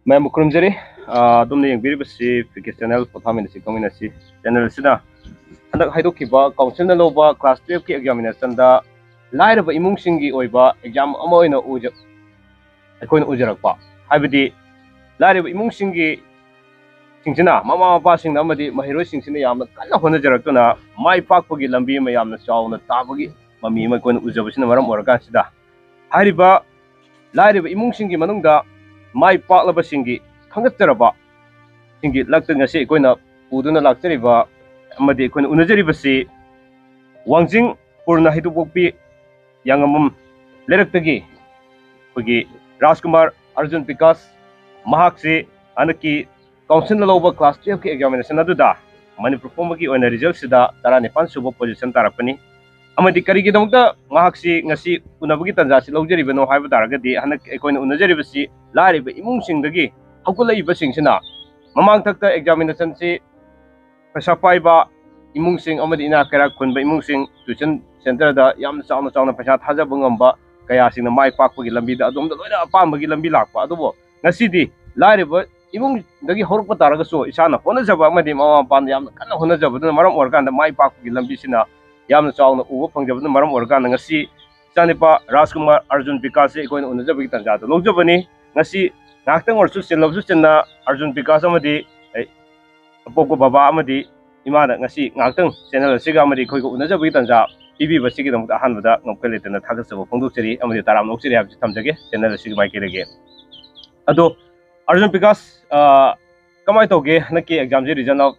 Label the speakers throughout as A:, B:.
A: Ma'am Kurumjari, adumna yengbiribasi Piki channel pothaminasi kominasi channel sida handak haidokiba council na loba class 12 ki examination da lairaba imungsingi oiba exam ama oina aikoina ujarakpa haibadi lairaba imungsingi singsina mama mapa singna amadi mahiroi singsina yamna kanna honajarakuna mai pakpagi lambi ma yamna chawna tabagi mami ma koina ujabasina maram orakan sida hariba lairaba imungsingi manungda mai paklaba singi khangachtaraba singi lakta ngasi koina uduna lakchariba amadi koina unajari wangjing purna hidupokpi yangamam leraktagi kogi Rajkumar Arjun Vikas mahakse anaki council na loba class 12 ki examination aduda Manipur Pumaki oina result sida 19 suba position tarakpani amadi karigi damukta mahakse ngasi unabagi tanjasi lawjaribano haiba taragadi hanak koina unajari laariba imung singdagi haukulaiba singsina mamang thakta examination si pesa paiba imung sing amadi ina kara khunba imung sing tuition center da yam chauna pesa thajaba ngamba kaya singna mai pakpagi lambi da adom da loina apambagi lambi lakpa adubo ngasidi laariba imung dagi horpa taragaso isana honajaba amadi mama pan yam kana honajaba duna maram organ da mai pakpagi lambi sina yam chauna uba phangjaba duna maram organ ngasi Chanipa Rajkumar Arjun Vikas koina unajabagi tanja da lojabani ngasi ngaktang orsu sinlabsu sinna Arjun Vikas amadi apoko baba amadi imada ngasi ngaktang channel siga amadi khoigo unajabagi tanja ibi basigi dam ta hanbada ngopkaletana thagasaba phongdoksari amadi taram noksari habji thamjage channel siga mai kerege ado Arjun Vikas kamai toge naki exam ji result of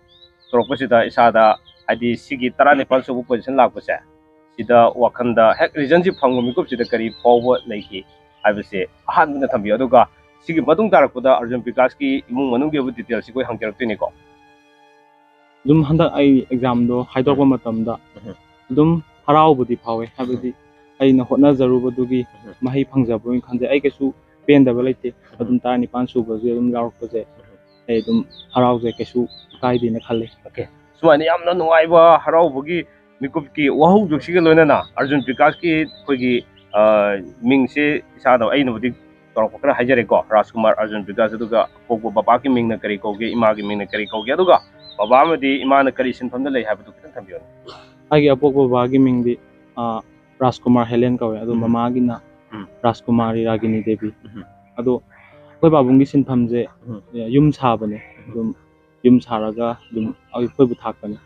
A: torokpasida isada adi sigi 19 subu position lakpase sida wakanda hek region ji phangmu mikup sida kari forward laiki haibase ahanbuna thambi aduga sigi matung tarakpada Arjun Vikas ki imung manung ge details ko hangjarakti ko
B: dum handa ai exam do haidorpa matamda dum haraubudi phawe habadi ai na hotna zarubadugi mahi phangjabo khanje ai kesu pendaba laite adum ta ni 5 subaje dum laurpaje ai dum harauje kesu kaidi na khalle
A: okay suani yamna nuaiba haraubugi mikup ki wahau joksiga loinana Arjun Vikas ki khoigi mingse isada ai nabudi torokra hajare ko Rajkumar Arjun Vikas aduga pokbo baba ki mingna kari koge ima ki mingna kari koge aduga baba amadi imana kari sinfamda lei habadu kitan thambiyon
B: agi apokbo bagi mingdi Rajkumar Helen kawe adu mama gi na Rajkumari Ragini Devi adu koi babungi sinfamje yum sabane dum yum saraga dum ai koi bu thakane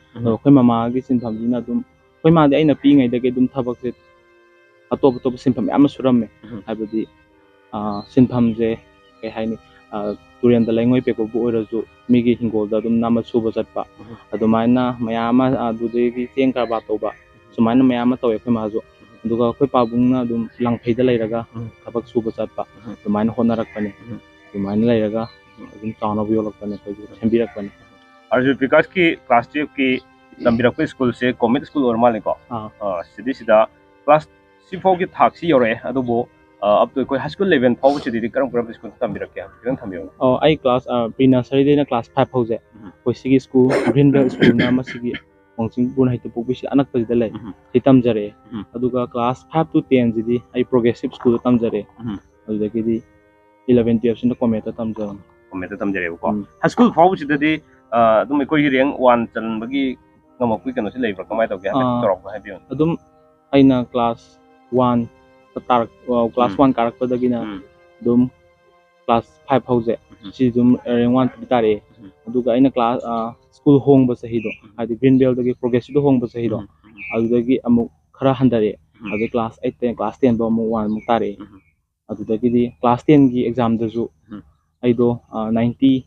B: koi mama gi sinfamji na dum koi ma de aina pi ngai dege dum thabak se atop sinfam yam suramme habadi sinfamje kai haini turen da laingoi pe ko bu orazu migi hingol da dum nama suba chatpa adumaina mayama adude gi cheng ka ba toba sumaina mayama toy khoi majo aduga khoi pabungna dum langphei da lairaga thabak suba chatpa adumaina honarakpani adumaina lairaga dum chauna bu yolakpani khoi sembirakpani
A: Arjun Vikas ki class 12 ki lambirakpa school se comment school or maliko sida class 4 ki thaksi yore adubo up to koi high school level phaw chidi karam school tambirakya kiran thambiyo
B: ai class pre nursery de na class 5 phawje koi sigi school Greenbelt school na masigi Wangsing Purna Haitu Pokbisi anak pasida lai si tamjare aduga class 5 to 10 jidi ai progressive school tamjare adudagi di 11 12 sina kometa
A: tamjare ko high school phaw chidi di dum koi rank 1 chan bagi ngamakui kano si leibra kamai tawge torok ba habiyon
B: adum aina class 1 tarak class 1 karakpadagina dum class 5 phawje si dum rank 1 tare aduga aina class school hong ba sahido adi Greenbelt dagi progressive hong ba sahido adudagi amuk khara handare adi class 8 te class 10 ba mu 1 mu tare adudagi di class 10 gi exam daju aido 90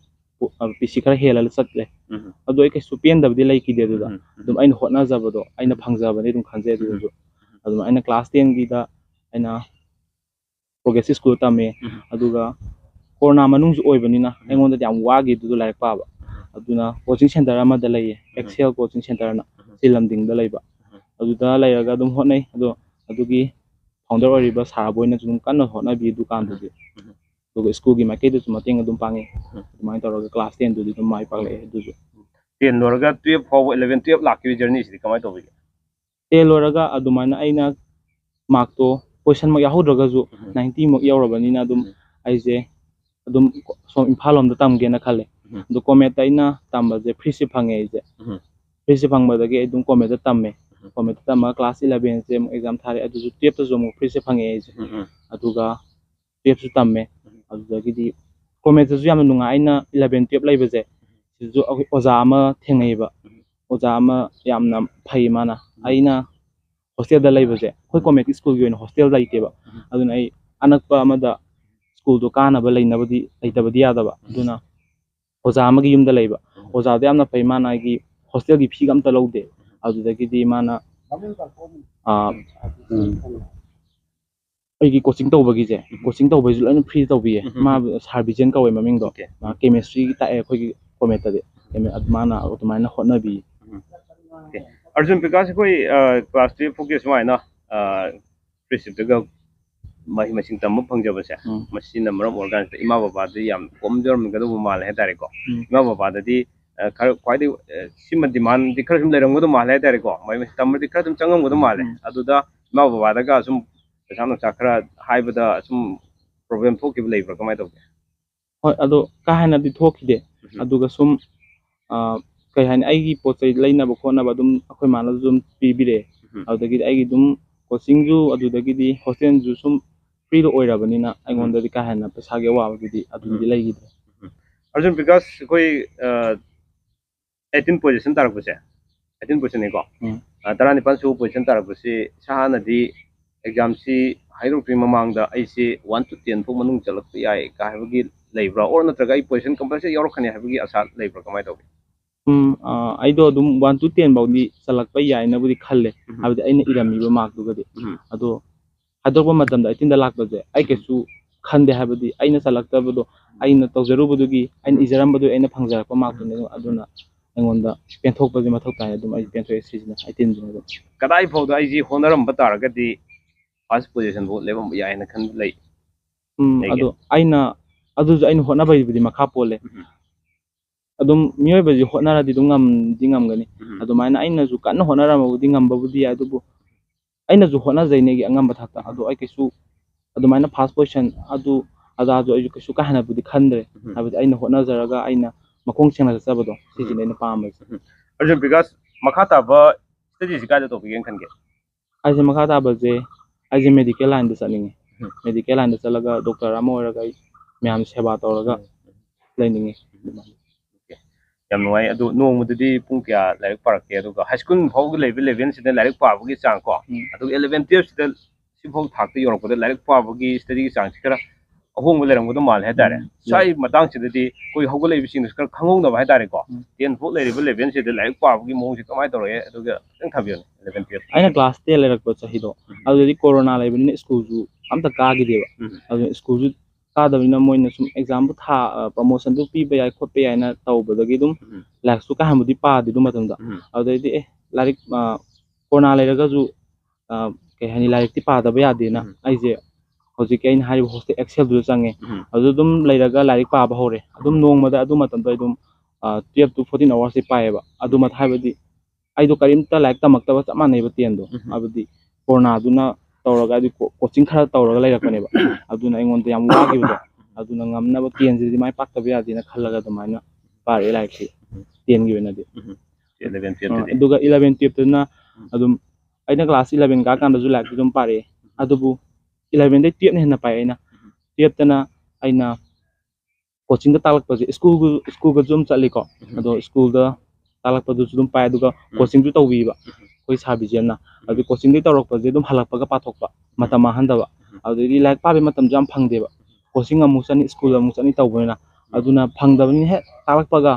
B: PC khara helal chatle adu ai ke supian dabdi lai ki de du dum aina hotna jabado aina phangjabani dum khanje du adum aina class 10 gi da aina progressive school tame aduga corona manung ju oibanina aingonda yam wagi du lai pa ba aduna coaching center ama da lai excel coaching center na silamding da laiba aduda lairaga dum hotnai adu adugi founder oriba saraboina dum kanna hotna bi dukan du aduga school gi makai du mating dum pangi dumai toroga class 10 du dum mai pagle du
A: 10 loraga 12 phaw 11 12 lakki journey si kamai tobi
B: 10 loraga adumaina aina mark to question mak yahudraga ju 90 mak yaurabanina dum aije ꯑꯗꯨꯝ ꯁꯣꯝ ꯏꯝꯐꯥꯜ ꯂꯣꯝꯗ ꯇꯝꯒꯦꯅ ꯈꯜꯂꯦ ꯑꯗꯣ ꯀꯣꯃꯦꯠꯇ ꯑꯩꯅ ꯇꯝꯕꯁꯦ ꯐ꯭ꯔꯤꯁꯤꯞ ꯐꯪꯉꯦ ꯑꯩꯁꯦ ꯐ꯭ꯔꯤꯁꯤꯞ ꯐꯪꯕꯗꯒꯤ ꯑꯩ ꯑꯗꯨꯝ ꯀꯣꯃꯦꯠꯇ ꯇꯝꯃꯦ ꯀꯣꯃꯦꯠꯇ ꯇꯝꯃꯒ ꯀ꯭ꯂꯥꯁ 11ꯁꯦ ꯑꯃꯨꯛ ꯑꯦꯛꯖꯥꯝ ꯊꯥꯔꯦ ꯑꯗꯨꯁꯨ 12ꯇꯁꯨ ꯑꯃꯨꯛ ꯐ꯭ꯔꯤꯁꯤꯞ ꯐꯪꯉꯦ ꯑꯩꯁꯦ ꯑꯗꯨꯒ 12ꯁꯨ ꯇꯝꯃꯦ ꯑꯗꯨꯗꯒꯤꯗꯤ ꯀꯣꯃꯦꯠꯇꯁꯨ ꯌꯥꯝꯅ ꯅꯨꯡꯉꯥꯏ ꯑꯩꯅ 11 12 ꯂꯩꯕꯁꯦ ꯁꯤꯁꯨ ꯑꯣꯖꯥ ꯑꯃ ꯊꯦꯡꯅꯩꯌꯦꯕ ꯑꯣꯖꯥ ꯑꯃ ꯌꯥꯝꯅ ꯐꯩ ꯃꯥꯅ ꯑꯩꯅ ꯍꯣꯁꯇꯦꯜꯗ ꯂꯩꯕꯁꯦ ꯑꯩꯈꯣꯏ ꯀꯣꯃꯦꯠꯀꯤ ꯁ꯭ꯀꯨꯜꯒꯤ ꯑꯣꯏꯅ ꯍꯣꯁꯇꯦꯜ ꯂꯩꯇꯦꯕ ꯑꯗꯨꯅ ꯑꯩ ꯑꯅꯛꯄ ꯑꯃꯗ ꯁ꯭ꯀꯨꯜꯗꯣ ꯀꯥꯅꯕ ꯂꯩꯇꯕꯗꯤ ꯌꯥꯗꯕ ꯑꯗꯨꯅ ꯑꯣꯖꯥ ꯑꯃꯒꯤ ꯌꯨꯝꯗ ꯂꯩꯕ ꯑꯣꯖꯥꯗꯣ ꯌꯥꯝꯅ ꯐꯩ ꯃꯥꯅ ꯑꯩꯒꯤ ꯍꯣꯁꯇꯦꯜꯒꯤ ꯐꯤꯒ ꯑꯝꯇ ꯂꯧꯗꯦ ꯑꯗꯨꯗꯒꯤꯗꯤ ꯃꯥꯅ ꯑꯩꯒꯤ ꯀꯣꯆꯤꯡ ꯇꯧꯕꯒꯤꯁꯦ ꯀꯣꯆꯤꯡ ꯇꯧꯕꯩꯁꯨ ꯂꯣꯏꯅ ꯐ꯭ꯔꯤ ꯇꯧꯕꯤꯌꯦ ꯃꯥ ꯁꯥꯔ ꯕꯤꯖꯦꯟ ꯀꯧꯋꯦ ꯃꯃꯤꯡꯗꯣ ꯀꯦꯃꯦꯁꯇ꯭ꯔꯤꯒꯤ ꯇꯥꯛꯑꯦ ꯑꯩꯈꯣꯏꯒꯤ ꯀꯣꯃꯦꯠꯇꯗꯤ ꯃꯥꯅ ꯑꯗꯨꯃꯥꯏꯅ ꯍꯣꯠꯅꯕꯤ
A: ꯑꯔꯖꯨꯟ ꯕꯤꯀꯥꯁ ꯑꯩꯈꯣꯏ ꯀ꯭ꯂꯥꯁ 12 ꯐꯥꯎꯒꯤ ꯁꯨꯃꯥꯏꯅ ꯄ꯭ꯔꯤꯁꯤꯞꯇꯒ ꯃꯍꯩ ꯃꯁꯤꯡ ꯇꯝꯕ ꯐꯪꯖꯕꯁꯦ ꯃꯁꯤꯅ ꯃꯔꯝ ꯑꯣꯏꯔꯀꯥꯟꯁꯤꯗ ꯏꯃꯥ ꯕꯕꯥꯗꯤ ꯌꯥꯝ ꯀꯣꯝꯖꯔꯝꯒꯗꯧꯕ ꯃꯥꯜꯂꯦ ꯍꯥꯏꯇꯥꯔꯦꯀꯣ ꯏꯃꯥ ꯕꯕꯥꯗꯗꯤ ꯈꯔ ꯈ꯭ꯋꯥꯏꯗꯒꯤ ꯁꯤꯃ ꯗꯤꯃꯥꯟꯗꯤ ꯈꯔ ꯁꯨꯝ ꯂꯩꯔꯝꯒꯗꯧ ꯃꯥꯜꯂꯦ ꯍꯥꯏꯇꯥꯔꯦꯀꯣ ꯃꯍꯩ ꯃꯁꯤꯡ ꯇꯝꯕꯗꯤ ꯈꯔ ꯑꯗꯨꯝ ꯆꯪꯉꯝꯒꯗꯧ ꯃꯥꯜꯂꯦ ꯑꯗꯨꯗ ꯏꯃꯥ ꯕꯕꯥꯗꯒ ꯁꯨꯝ ꯄꯩꯁꯥ ꯅꯨꯡꯁꯥ ꯈꯔ ꯍꯥꯏꯕꯗ ꯁꯨꯝ ꯄ꯭ꯔꯣꯕ꯭ꯂꯦꯝ ꯊꯣꯛꯈꯤꯕ ꯂꯩꯕ꯭ꯔꯥ ꯀꯃꯥꯏꯅ ꯇꯧꯒꯦ
B: ꯍꯣꯏ ꯑꯗꯣ ꯀꯥ ꯍꯦꯟꯅꯗꯤ ꯊꯣꯛꯈꯤꯗꯦ ꯑꯗꯨꯒ ꯁꯨꯝ ꯀꯩ ꯍꯥꯏꯅꯤ ꯑꯩꯒꯤ ꯄꯣꯠ ꯆꯩ ꯂꯩꯅꯕ ꯈꯣꯠꯅꯕ ꯑꯗꯨꯝ ꯑꯩꯈꯣꯏ ꯃꯥꯅꯁꯨ ꯑꯗꯨꯝ ꯄꯤꯕꯤꯔꯛꯑꯦ ꯑꯗꯨꯗꯒꯤꯗꯤ ꯑꯩꯒꯤ ꯑꯗꯨꯝ ꯀꯣꯆꯤꯡꯁꯨ ꯑꯗꯨꯗꯒꯤꯗꯤ ꯍꯣꯁꯇꯦꯜꯁꯨ ꯁꯨꯝ ꯐ꯭ꯔꯤꯗ ꯑꯣꯏꯔꯕꯅꯤꯅ ꯑꯩꯉꯣꯟꯗꯗꯤ ꯀꯥ ꯍꯦꯟꯅ ꯄꯩꯁꯥꯒꯤ ꯑꯋꯥꯕꯗꯨꯗꯤ ꯑꯗꯨꯗꯤ ꯂꯩꯈꯤꯗ꯭ꯔꯦ
A: ꯑꯔꯖꯨꯟ ꯕꯤꯀꯥꯁ ꯑꯩꯈꯣꯏ 18 ꯄꯣꯖꯤꯁꯟ ꯇꯥꯔꯛꯄꯁꯦ 18 ꯄꯣꯖꯤꯁꯟꯅꯤꯀꯣ 19 ꯁꯨꯕ ꯄꯣꯖꯤꯁꯟ ꯇꯥꯔꯛꯄꯁꯤ ꯏꯁꯥꯅꯗꯤ ꯑꯦꯛꯖꯥꯝꯁꯤ ꯍꯥꯏꯗꯣꯛꯇ꯭ꯔꯤ ꯃꯃꯥꯡꯗ ꯑꯩꯁꯤ 1 to 10 ꯐꯥꯎ ꯃꯅꯨꯡ ꯆꯠꯂꯛꯄ ꯌꯥꯏ ꯀ ꯍꯥꯏꯕꯒꯤ ꯂꯩꯕ꯭ꯔꯥ ꯑꯣꯔ ꯅꯠꯇ꯭ꯔꯒ ꯑꯩ ꯄꯣꯖꯤꯁꯟ ꯀꯝꯄꯜꯁꯔꯤ ꯌꯥꯎꯔꯛꯀꯅꯤ ꯍꯥꯏꯕꯒꯤ ꯑꯁꯥ ꯂꯩꯕ꯭ꯔꯥ ꯀꯃꯥꯏꯅ ꯇꯧꯒꯦ
B: ꯑꯩꯗꯣ ꯑꯗꯨꯝ 1 to 10 ꯐꯥꯎꯗꯤ ꯆꯠꯂꯛꯄ ꯌꯥꯏꯅꯕꯨꯗꯤ ꯈꯜꯂꯦ ꯍꯥꯏꯕꯗꯤ ꯑꯩꯅ ꯏꯔꯝꯃꯤꯕ ꯃꯥꯔꯛꯇꯨꯒꯗꯤ ꯑꯗꯣ ꯍꯥꯏꯗꯣꯛꯄ ꯃꯇꯝꯗ 18ꯗ ꯂꯥꯛꯄꯁꯦ ꯑꯩ ꯀꯩꯁꯨ ꯈꯟꯗꯦ ꯍꯥꯏꯕꯗꯤ ꯑꯩꯅ ꯆꯠꯂꯛꯇꯕꯗꯣ ꯑꯩꯅ ꯇꯧꯖꯔꯨꯕꯗꯨꯒꯤ ꯑꯩꯅ ꯏꯖꯔꯝꯕꯗꯨ ꯑꯩꯅ ꯐꯪꯖꯔꯛꯄ ꯃꯥꯔꯛꯇꯨꯅꯤ ꯑꯗꯨꯅ ꯑꯩꯉꯣꯟꯗ ꯄꯦꯟꯊꯣꯛꯄꯁꯦ ꯃꯊꯧ ꯇꯥꯏ ꯑꯗꯨꯝ ꯑꯩ ꯄꯦꯟꯊꯣꯛꯑꯦ ꯁꯤꯁꯤꯅ 18ꯁꯤꯅ ꯑꯗꯨꯝ
A: ꯀꯗꯥꯏ ꯐꯥꯎꯗ ꯑꯩꯁꯤ ꯍꯣꯠꯅꯔꯝꯕ ꯇꯥꯔꯒꯗꯤ ꯐꯥꯔꯁ ꯄꯣꯖꯤꯁꯟ ꯐꯥꯎ ꯂꯦꯞꯄꯝꯕ ꯌꯥꯏꯅ ꯈꯟꯕ ꯂꯩ
B: ꯑꯗꯣ ꯑꯗꯨꯁꯨ ꯑꯩꯅ ꯍꯣꯠꯅꯕꯒꯤꯕꯨꯗꯤ ꯃꯈꯥ ꯄꯣꯜꯂꯦ ꯑꯗꯨꯝ ꯃꯤꯑꯣꯏꯕꯁꯤ ꯍꯣꯠꯅꯔꯗꯤ ꯑꯗꯨꯝ ꯉꯝꯒꯅꯤ ꯑꯗꯨꯃꯥꯏꯅ ꯑꯩꯅꯁꯨ ꯀꯟꯅ ꯍꯣꯠꯅꯔꯝꯃꯕꯨꯗꯤ ꯉꯝꯕꯕꯨꯗꯤ ꯌꯥꯏ ꯑꯗꯨꯕꯨ ꯑꯩꯅꯁꯨ ꯍꯣꯠꯅꯖꯩꯅꯦꯒꯤ ꯑꯉꯝꯕ ꯊꯥꯛꯇ ꯑꯗꯣ ꯑꯩ ꯀꯩꯁꯨ ꯑꯗꯨꯃꯥꯏꯅ ꯐꯥꯔꯁ ꯄꯣꯖꯤꯁꯟ ꯑꯗꯥꯁꯨ ꯑꯩꯁꯨꯀꯩꯁꯨ ꯀꯥ ꯍꯦꯟꯅꯕꯨꯗꯤ ꯈꯟꯗ꯭ꯔꯦ ꯍꯥꯏꯕꯗꯤ ꯑꯩꯅ ꯍꯣꯠꯅꯖꯔꯒ ꯑꯩꯅ ꯃꯈꯣꯡ ꯁꯦꯡꯅ ꯆꯠꯆꯕꯗꯣ ꯁꯤꯁꯤꯅꯦ ꯑꯩꯅ ꯄꯥꯝꯕꯁꯦ
A: ꯑꯔꯖꯨꯟ ꯕꯤꯀꯥꯁ ꯃꯈꯥ ꯇꯥꯕ ꯁ꯭ꯇꯗꯤꯁꯤ ꯀꯥꯏꯗ ꯇꯧꯕꯤꯒꯦꯅ ꯈꯟꯒꯦ
B: ꯑꯩꯁꯦ ꯃꯈꯥ ꯇꯥꯕꯁꯦ ꯑꯩꯁꯦ ꯃꯦꯗꯤꯀꯦꯜ ꯂꯥꯏꯟꯗ ꯆꯠꯅꯤꯡꯉꯦ ꯃꯦꯗꯤꯀꯦꯜ ꯂꯥꯏꯟꯗ ꯆꯠꯂꯒ ꯗꯣꯛꯇꯔ ꯑꯃ ꯑꯣꯏꯔꯒ ꯑꯩ ꯃꯌꯥꯝ ꯁꯦꯕꯥ ꯇꯧꯔꯒ ꯂꯩꯅꯤꯡꯉꯤ
A: ꯌꯥꯝ ꯅꯨꯡꯉꯥꯏ ꯑꯗꯣ ꯅꯣꯡꯃꯗꯗꯤ ꯄꯨꯡ ꯀꯌꯥ ꯂꯥꯏꯔꯤꯛ ꯄꯥꯔꯛꯀꯦ ꯑꯗꯨꯒ ꯍꯥꯏ ꯁ꯭ꯀꯨꯜ ꯐꯥꯎꯕ ꯂꯩꯕ ꯂꯦꯚꯦꯜꯁꯤꯗ ꯂꯥꯏꯔꯤꯛ ꯄꯥꯕꯒꯤ ꯆꯥꯡ ꯀꯣ ꯑꯗꯨꯒ 11 12 ꯁꯤꯗ ꯁꯤꯐꯥꯎ ꯊꯥꯛꯇ ꯌꯧꯔꯛꯄꯗ ꯂꯥꯏꯔꯤꯛ ꯄꯥꯕꯒꯤ ꯁ꯭ꯇꯗꯤꯒꯤ ꯆꯥꯡꯁꯤ ꯈꯔ ꯑꯍꯣꯡꯕ ꯂꯩꯔꯝꯒꯗꯧ ꯃꯥꯜꯂꯦ ꯍꯥꯏꯇꯥꯔꯦ ꯁ꯭ꯋꯥꯏ ꯃꯇꯥꯡꯁꯤꯗꯗꯤ ꯑꯩꯈꯣꯏ ꯍꯧꯒꯠꯂꯛꯏꯕꯁꯤꯡꯅꯁꯨ ꯈꯔ ꯈꯪꯍꯧꯗꯕ ꯍꯥꯏꯇꯥꯔꯦꯀꯣ 10 ꯐꯥꯎ ꯂꯩꯔꯤꯕ ꯂꯦꯚꯦꯜꯁꯤꯗ ꯂꯥꯏꯔꯤꯛ ꯄꯥꯕꯒꯤ ꯃꯑꯣꯡꯁꯤ ꯀꯃꯥꯏꯅ ꯇꯧꯔꯛꯑꯦ ꯑꯗꯨꯒ ꯈꯤꯇꯪ ꯊꯝꯕꯤꯌꯨꯅꯦ 11 12
B: ꯑꯩꯅ ꯀ꯭ꯂꯥꯁ 10 ꯂꯩꯔꯛꯄ ꯆꯍꯤꯗꯣ ꯑꯗꯨꯗꯗꯤ ꯀꯣꯔꯣꯅꯥ ꯂꯩꯕꯅꯤꯅ ꯁ꯭ꯀꯨꯜꯁꯨ ꯑꯝꯇ ꯀꯥꯈꯤꯗꯦꯕ ꯑꯗꯨꯅ ꯁ꯭ꯀꯨꯜꯁꯨ ꯀꯥꯗꯕꯅꯤꯅ ꯃꯣꯏꯅ ꯁꯨꯝ ꯑꯦꯛꯖꯥꯝꯕꯨ ꯄ꯭ꯔꯃꯣꯁꯟꯗꯨ ꯄꯤꯕ ꯌꯥꯏ ꯈꯣꯠꯄ ꯌꯥꯏꯅ ꯇꯧꯕꯗꯒꯤ ꯑꯗꯨꯝ ꯂꯥꯏꯔꯤꯛꯁꯨ ꯀꯥ ꯍꯦꯟꯅꯕꯨꯗꯤ ꯄꯥꯗꯦ ꯑꯗꯨ ꯃꯇꯝꯗ ꯑꯗꯨꯗꯩꯗꯤ ꯂꯥꯏꯔꯤꯛ ꯀꯣꯔꯣꯅꯥ ꯂꯩꯔꯒꯁꯨ ꯀꯩ ꯍꯥꯏꯅꯤ ꯂꯥꯏꯔꯤꯛꯇꯤ ꯄꯥꯗꯕ ꯌꯥꯗꯦꯅ ꯑꯩꯁꯦ ꯍꯧꯖꯤꯛꯀꯤ ꯑꯩꯅ ꯍꯥꯏꯔꯤꯕ ꯍꯣꯁꯇꯦꯜ ꯑꯦꯛꯁꯦꯜꯗꯨꯗ ꯆꯪꯉꯦ ꯑꯗꯨ ꯑꯗꯨꯝ ꯂꯩꯔꯒ ꯂꯥꯏꯔꯤꯛ ꯄꯥꯕ ꯍꯧꯔꯦ ꯑꯗꯨꯝ ꯅꯣꯡꯃꯗ ꯑꯗꯨ ꯃꯇꯝꯗ ꯑꯗꯨꯝ 12 to 14 ꯑꯋꯥꯔꯁꯤ ꯄꯥꯏꯌꯦꯕ ꯑꯗꯨꯃ ꯍꯥꯏꯕꯗꯤ ꯑꯩꯗꯣ ꯀꯔꯤꯝꯇ ꯂꯥꯏꯔꯤꯛ ꯇꯝꯃꯛꯇꯕ ꯆꯞ ꯃꯥꯟꯅꯩꯕ 10ꯗꯣ ꯍꯥꯏꯕꯗꯤ ꯀꯣꯔꯣꯅꯥꯗꯨꯅ ꯇꯧꯔꯒ ꯍꯥꯏꯗꯤ ꯀꯣꯆꯤꯡ ꯈꯔ ꯇꯧꯔꯒ ꯂꯩꯔꯛꯄꯅꯦꯕ ꯑꯗꯨꯅ ꯑꯩꯉꯣꯟꯗ ꯌꯥꯝ ꯋꯥꯈꯤꯕꯗꯣ ꯑꯗꯨꯅ ꯉꯝꯅꯕ 10ꯁꯤꯗꯤ ꯃꯥꯏ ꯄꯥꯛꯇꯕ ꯌꯥꯗꯦꯅ ꯈꯜꯂꯒ ꯑꯗꯨꯃꯥꯏꯅ ꯄꯥꯔꯛꯑꯦ ꯂꯥꯏꯔꯤꯛꯁꯤ 10ꯒꯤ ꯑꯣꯏꯅꯗꯤ
A: 11 12
B: ꯑꯗꯨꯒ 11 12ꯇꯨꯅ ꯑꯗꯨꯝ ꯑꯩꯅ ꯀ꯭ꯂꯥꯁ 11 ꯀꯥꯀꯥꯟꯗꯁꯨ ꯂꯥꯏꯔꯤꯛꯇꯤ ꯑꯗꯨꯝ ꯄꯥꯔꯛꯑꯦ ꯑꯗꯨꯕꯨ 11ꯗꯩ 12ꯅ ꯍꯦꯟꯅ ꯄꯥꯏ ꯑꯩꯅ 12ꯇꯅ ꯑꯩꯅ ꯀꯣꯆꯤꯡꯗ ꯇꯥꯛꯂꯛꯄꯁꯦ ꯁ꯭ꯀꯨꯜꯒꯁꯨ ꯑꯗꯨꯝ ꯆꯠꯂꯤꯀꯣ ꯑꯗꯣ ꯁ꯭ꯀꯨꯜꯗ ꯇꯥꯛꯂꯛꯄꯗꯨꯁꯨ ꯑꯗꯨꯝ ꯄꯥꯏ ꯑꯗꯨꯒ ꯀꯣꯆꯤꯡꯁꯨ ꯇꯧꯕꯤꯕ ꯑꯩꯈꯣꯏ ꯁꯥꯔ ꯕꯤꯖꯦꯟꯅ ꯑꯗꯨ ꯀꯣꯆꯤꯡꯗꯒꯤ ꯇꯧꯔꯛꯄꯁꯦ ꯑꯗꯨꯝ ꯍꯜꯂꯛꯄꯒ ꯄꯥꯊꯣꯛꯄ ꯃꯇꯝ ꯃꯥꯡꯍꯟꯗꯕ ꯑꯗꯨꯗꯒꯤ ꯂꯥꯏꯔꯤꯛ ꯄꯥꯕꯩ ꯃꯇꯝꯁꯨ ꯌꯥꯝ ꯐꯪꯗꯦꯕ ꯀꯣꯆꯤꯡ ꯑꯃꯨꯛ ꯆꯠꯅꯤ ꯁ꯭ꯀꯨꯜ ꯑꯃꯨꯛ ꯆꯠꯅꯤ ꯇꯧꯕꯅꯤꯅ ꯑꯗꯨꯅ ꯐꯪꯗꯕꯅꯤꯅ ꯍꯦꯛ ꯇꯥꯛꯂꯛꯄꯒ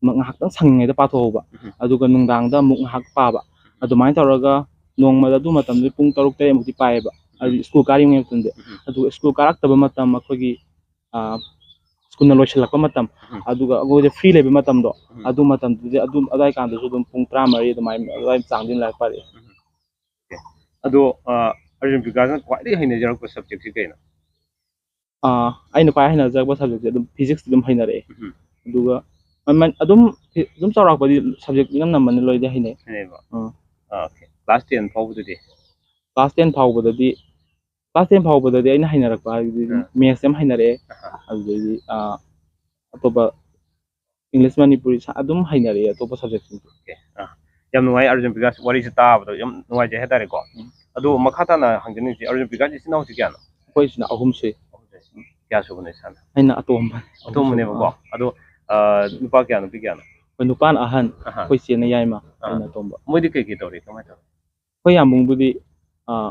B: ꯉꯥꯏꯍꯥꯛꯇꯪ ꯁꯪꯉꯤꯉꯩꯗ ꯄꯥꯊꯣꯛꯍꯧꯕ ꯑꯗꯨꯒ ꯅꯨꯡꯗꯥꯡꯗ ꯑꯃꯨꯛ ꯉꯥꯏꯍꯥꯛ ꯄꯥꯕ ꯑꯗꯨꯃꯥꯏꯅ ꯇꯧꯔꯒ ꯅꯣꯡꯃꯗ ꯑꯗꯨ ꯃꯇꯝꯗꯨꯗꯤ ꯄꯨꯡ 6 7 ꯄꯥꯏꯌꯦꯕ ꯍꯥꯏꯗꯤ ꯁ꯭ꯀꯨꯜ ꯀꯥꯔꯤꯉꯩ ꯃꯇꯝꯗ ꯑꯗꯨꯒ ꯁ꯭ꯀꯨꯜ ꯀꯥꯔꯛꯇꯕ ꯃꯇꯝ ꯑꯩꯈꯣꯏꯒꯤ ꯁ꯭ꯀꯨꯜꯅ ꯂꯣꯏꯁꯤꯜꯂꯛꯄ ꯃꯇꯝ ꯑꯗꯨꯒ ꯑꯩꯈꯣꯏꯗ ꯐ꯭ꯔꯤ ꯂꯩꯕ ꯃꯇꯝꯗꯣ ꯑꯗꯨ ꯃꯇꯝꯗꯨꯗꯤ ꯑꯗꯨꯝ ꯑꯗꯨꯋꯥꯏ ꯀꯥꯟꯗꯁꯨ ꯑꯗꯨꯝ ꯄꯨꯡ 13 ꯑꯗꯨꯃꯥꯏꯅ ꯑꯗꯨꯋꯥꯏ ꯆꯥꯡꯗ ꯂꯥꯏꯔꯤꯛ ꯄꯥꯔꯛꯑꯦ
A: ꯑꯗꯣ ꯑꯔꯖꯨꯟ ꯕꯤꯀꯥꯁꯅ ꯈ꯭ꯋꯥꯏꯗꯒꯤ ꯍꯩꯅꯖꯔꯛꯄ ꯁꯕꯖꯦꯛꯁꯤ ꯀꯩꯅꯣ
B: ꯑꯩꯅ ꯈ꯭ꯋꯥꯏ ꯍꯩꯅꯖꯔꯛꯄ ꯁꯕꯖꯦꯛꯁꯦ ꯑꯗꯨꯝ ꯐꯤꯖꯤꯛꯁꯇꯤ ꯑꯗꯨꯝ ꯍꯩꯅꯔꯛꯑꯦ ꯑꯗꯨꯒ ꯑꯗꯨꯝ ꯆꯥꯎꯔꯥꯛꯄꯗꯤ ꯁꯕꯖꯦꯛ ꯏꯅꯝ ꯅꯝꯕꯅ ꯂꯣꯏꯅ ꯍꯩꯅꯩ
A: ꯀ꯭ꯂꯥꯁ 10 ꯐꯥꯎꯕꯗꯨꯗꯤ
B: ꯀ꯭ꯂꯥꯁ 10 ꯐꯥꯎꯕꯗꯗꯤ class 10 ꯐꯥꯎꯕꯗꯗꯤ ꯑꯩꯅ ꯍꯩꯅꯔꯛꯄ ꯍꯥꯏꯕꯗꯤ ꯃꯦꯠꯁ ꯌꯥꯝ ꯍꯩꯅꯔꯛꯑꯦ ꯑꯗꯨꯗꯩꯗꯤ ꯑꯇꯣꯞꯄ ꯏꯪꯂꯤꯁ ꯃꯅꯤꯄꯨꯔꯤ ꯑꯗꯨꯝ ꯍꯩꯅꯔꯛꯑꯦ ꯑꯇꯣꯞꯄ ꯁꯕꯖꯦꯛꯁꯤꯡꯁꯨ
A: ꯌꯥꯝ ꯅꯨꯡꯉꯥꯏ ꯑꯔꯖꯨꯟ ꯕꯤꯀꯥꯁ ꯋꯥꯔꯤꯁꯤ ꯇꯥꯕꯗꯣ ꯌꯥꯝ ꯅꯨꯡꯉꯥꯏꯖꯩ ꯍꯥꯏꯇꯥꯔꯦꯀꯣ ꯑꯗꯣ ꯃꯈꯥ ꯇꯥꯅ ꯍꯪꯖꯅꯤꯡꯉꯤꯁꯤ ꯑꯔꯖꯨꯟ ꯕꯤꯀꯥꯁ ꯏꯆꯤꯟ ꯏꯅꯥꯎꯁꯤ ꯀꯌꯥꯅꯣ
B: ꯑꯩꯈꯣꯏꯁꯤꯅ ꯑꯍꯨꯝ ꯁꯨꯏ
A: ꯀꯌꯥ ꯁꯨꯕꯅꯣ ꯏꯁꯥꯅ
B: ꯑꯩꯅ ꯑꯇꯣꯝꯕ
A: ꯑꯇꯣꯝꯕꯅꯦꯕꯀꯣ ꯑꯗꯣ ꯅꯨꯄꯥ ꯀꯌꯥ ꯅꯨꯄꯤ ꯀꯌꯥꯅꯣ
B: ꯑꯩꯈꯣꯏ ꯅꯨꯄꯥꯅ ꯑꯍꯟ ꯑꯩꯈꯣꯏ ꯆꯦꯅ ꯌꯥꯏꯃ ꯑꯩꯅ ꯑꯇꯣꯝꯕ
A: ꯃꯣꯏꯗꯤ ꯀꯩ ꯇꯧꯔꯤ ꯀꯃꯥꯏꯅ ꯇꯧꯔꯤ
B: ꯑꯩꯈꯣꯏ ꯌꯥꯝꯕꯨꯡꯕꯨꯗꯤ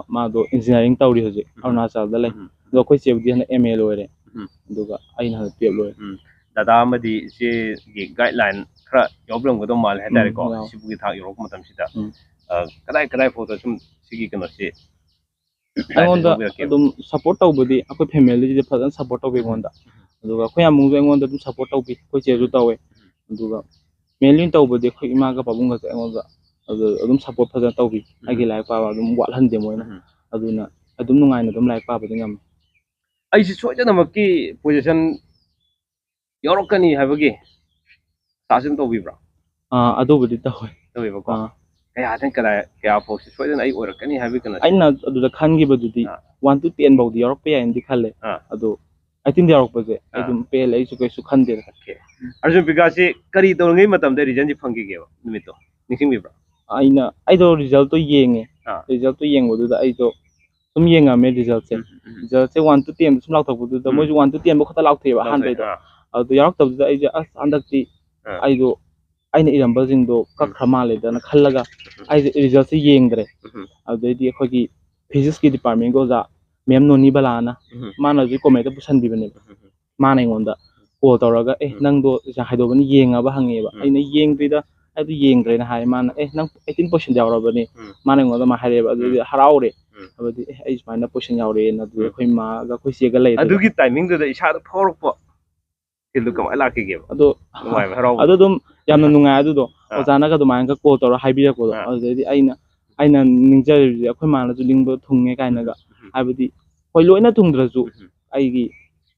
B: ꯃꯥꯗꯣ ꯏꯟꯖꯤꯅꯤꯌꯥꯔꯤꯡ ꯇꯧꯔꯤ ꯍꯧꯖꯤꯛ ꯑꯔꯨꯅꯥꯆꯜꯗ ꯂꯩ ꯑꯗꯣ ꯑꯩꯈꯣꯏ ꯆꯦꯕꯨꯗꯤ ꯍꯟꯗꯛ MA ꯂꯣꯏꯔꯦ ꯑꯗꯨꯒ ꯑꯩꯅ ꯍꯟꯗꯛ 12 ꯂꯣꯏꯔꯦ
A: ꯗꯗꯥ ꯑꯃꯗꯤ ꯏꯆꯦꯒꯤ ꯒꯥꯏꯗꯂꯥꯏꯟ ꯈꯔ ꯌꯥꯎꯕꯤꯔꯝꯒꯗꯧ ꯃꯥꯜꯂꯦ ꯍꯥꯏꯇꯥꯔꯦꯀꯣ ꯁꯤꯕꯨꯒꯤ ꯊꯥꯛ ꯌꯧꯔꯛꯄ ꯃꯇꯝꯁꯤꯗ ꯀꯗꯥꯏ ꯐꯥꯎꯗ ꯁꯨꯝ ꯁꯤꯒꯤ ꯀꯩꯅꯣꯁꯤ
B: ꯑꯩꯉꯣꯟꯗ ꯑꯗꯨꯝ ꯁꯞꯄꯣꯔꯠ ꯇꯧꯕꯗꯤ ꯑꯩꯈꯣꯏ ꯐꯦꯃꯤꯂꯤꯁꯤꯗꯤ ꯐꯖꯅ ꯁꯞꯄꯣꯔꯠ ꯇꯧꯕꯤ ꯑꯩꯉꯣꯟꯗ ꯑꯗꯨꯒ ꯑꯩꯈꯣꯏ ꯌꯥꯝꯕꯨꯡꯁꯨ ꯑꯩꯉꯣꯟꯗ ꯑꯗꯨꯝ ꯁꯞꯄꯣꯔꯠ ꯇꯧꯕꯤ ꯑꯩꯈꯣꯏ ꯆꯦꯁꯨ ꯇꯧꯋꯦ ꯑꯗꯨꯒ ꯃꯦꯟꯂꯤ ꯇꯧꯕꯗꯤ ꯑꯩꯈꯣꯏ ꯏꯃꯥꯒ ꯄꯥꯕꯨꯡꯒꯁꯦ ꯑꯩꯉꯣꯟꯗ ꯑꯗꯨꯝ ꯁꯞꯄꯣꯔꯠ ꯐꯖꯅ ꯇꯧꯕꯤ ꯑꯩꯒꯤ ꯂꯥꯏꯔꯤꯛ ꯄꯥꯕ ꯑꯗꯨꯝ ꯋꯥꯠꯍꯟꯗꯦ ꯃꯣꯏꯅ ꯑꯗꯨꯅ ꯑꯗꯨꯝ ꯅꯨꯡꯉꯥꯏꯅ ꯑꯗꯨꯝ ꯂꯥꯏꯔꯤꯛ ꯄꯥꯕꯗꯤ ꯉꯝꯃꯤ
A: ꯑꯩꯁꯤ ꯁꯣꯏꯗꯅꯃꯛꯀꯤ ꯄꯣꯖꯤꯁꯟ ꯌꯥꯎꯔꯛꯀꯅꯤ ꯍꯥꯏꯕꯒꯤ ꯇꯥꯁꯤꯟ ꯇꯧꯕꯤꯕ꯭ꯔꯥ
B: ꯑꯗꯨꯕꯨꯗꯤ ꯇꯧꯋꯦ
A: ꯇꯧꯋꯦꯕꯀꯣ ꯀꯌꯥ ꯐꯥꯎꯁꯤ ꯁꯣꯏꯗꯅ ꯑꯩ ꯑꯣꯏꯔꯛꯀꯅꯤ ꯍꯥꯏꯕꯒꯤ ꯀꯩꯅꯣ
B: ꯑꯩꯅ ꯑꯗꯨꯗ ꯈꯟꯈꯤꯕꯗꯨꯗꯤ 1 to 10 ꯐꯥꯎꯗꯤ ꯌꯥꯎꯔꯛꯄ ꯌꯥꯏꯅꯗꯤ ꯈꯜꯂꯦ ꯑꯗꯣ 18 ꯌꯥꯎꯔꯛꯄꯁꯦ ꯑꯩ ꯑꯗꯨꯝ ꯄꯦꯜꯂꯦ ꯑꯩꯁꯨ ꯀꯩꯁꯨ ꯈꯟꯗꯦꯗ
A: ꯑꯔꯖꯨꯟ ꯕꯤꯀꯥꯁꯁꯤ ꯀꯔꯤ ꯇꯧꯔꯤꯉꯩ ꯃꯇꯝꯗ ꯔꯤꯖꯟꯁꯤ ꯐꯪꯈꯤꯒꯦꯕ ꯅꯨꯃꯤꯠꯇꯣ ꯅꯤꯡꯁꯤꯡꯕꯤꯕ꯭ꯔꯥ
B: ꯑꯩꯗꯣ ꯔꯤꯖꯜꯇꯣ ꯌꯦꯡꯉꯦ ꯔꯤꯖꯜꯇꯣ ꯌꯦꯡꯕꯗꯨꯗ ꯑꯩꯗꯣ ꯁꯨꯝ ꯌꯦꯡꯉꯝꯃꯦ ꯔꯤꯖꯜꯁꯦ 1 to 10 ꯁꯨꯝ ꯂꯥꯎꯊꯣꯛꯄꯗꯨꯗ ꯃꯣꯏꯁꯨ 1 to 10 ꯐꯥꯎ ꯈꯛꯇ ꯂꯥꯎꯊꯣꯛꯑꯦꯕ ꯑꯍꯥꯟꯕꯩꯗꯣ ꯑꯗꯨ ꯌꯥꯎꯔꯛꯇꯕꯗꯨꯗ ꯑꯩꯁꯦ ꯑꯁ ꯍꯟꯗꯛꯇꯤ ꯑꯩꯗꯣ ꯑꯩꯅ ꯏꯔꯝꯕꯁꯤꯡꯗꯣ ꯀꯛꯈ꯭ꯔ ꯃꯥꯜꯂꯦꯗꯅ ꯈꯜꯂꯒ ꯑꯩꯁꯦ ꯔꯤꯖꯜꯠꯁꯦ ꯌꯦꯡꯗ꯭ꯔꯦ ꯑꯗꯨꯗꯩꯗꯤ ꯑꯩꯈꯣꯏꯒꯤ ꯐꯤꯖꯤꯛꯁꯀꯤ ꯗꯤꯄꯥꯔꯠꯃꯦꯟꯒꯤ ꯑꯣꯖꯥ ꯃꯦꯝ ꯅꯣꯅꯤ ꯕꯂꯥꯅ ꯃꯥꯅ ꯍꯧꯖꯤꯛ ꯀꯣꯃꯦꯟꯇ ꯄꯨꯁꯟꯕꯤꯕꯅꯦꯕ ꯃꯥꯅ ꯑꯩꯉꯣꯟꯗ ꯀꯣꯜ ꯇꯧꯔꯒ ꯅꯪꯗꯣ ꯍꯥꯏꯗꯣꯛꯄꯅꯤ ꯌꯦꯡꯉꯕ ꯍꯪꯉꯦꯕ ꯑꯩꯅ ꯌꯦꯡꯗ꯭ꯔꯤꯗ ꯑꯗꯨ ꯌꯦꯡꯗ꯭ꯔꯦꯅ ꯍꯥꯏ ꯃꯥꯅ ꯅꯪ 18% ꯌꯥꯎꯔꯕꯅꯤ ꯃꯥꯅ ꯑꯩꯉꯣꯟꯗ ꯃꯥ ꯍꯥꯏꯔꯛꯑꯦꯕ ꯑꯗꯨꯗꯤ ꯍꯔꯥꯎꯔꯦ ꯍꯥꯏꯕꯗꯤ ꯑꯩ ꯁꯨꯃꯥꯏꯅ ꯄꯣꯖꯤꯁꯟ ꯌꯥꯎꯔꯛꯑꯦꯅ ꯑꯗꯨꯗꯤ ꯑꯩꯈꯣꯏ ꯃꯥꯒ ꯑꯩꯈꯣꯏ ꯆꯦꯒ ꯂꯩ
A: ꯑꯗꯨꯒꯤ ꯇꯥꯏꯃꯤꯡꯗꯨꯗ ꯏꯁꯥꯗ ꯐꯥꯎꯔꯛꯄ ꯐꯤꯜꯗꯨ ꯀꯃꯥꯏꯅ ꯂꯥꯛꯈꯤꯒꯦꯕ
B: ꯑꯗꯣ
A: ꯅꯨꯡꯉꯥꯏꯕ ꯍꯔꯥꯎꯕ
B: ꯑꯗꯨ ꯑꯗꯨꯝ ꯌꯥꯝꯅ ꯅꯨꯡꯉꯥꯏ ꯑꯗꯨꯗꯣ ꯑꯣꯖꯥꯅꯒ ꯑꯗꯨꯃꯥꯏꯅꯒ ꯀꯣꯜ ꯇꯧꯔ ꯍꯥꯏꯕꯤꯔꯛꯄꯗꯣ ꯑꯗꯨꯗꯩꯗꯤ ꯑꯩꯅ ꯅꯤꯡꯖꯔꯤꯕꯁꯦ ꯑꯩꯈꯣꯏ ꯃꯥꯅꯁꯨ ꯅꯤꯡꯕ ꯊꯨꯡꯉꯦ ꯀꯥꯏꯅꯒ ꯍꯥꯏꯕꯗꯤ ꯍꯣꯏ ꯂꯣꯏꯅ ꯊꯨꯡꯗ꯭ꯔꯁꯨ ꯑꯩꯒꯤ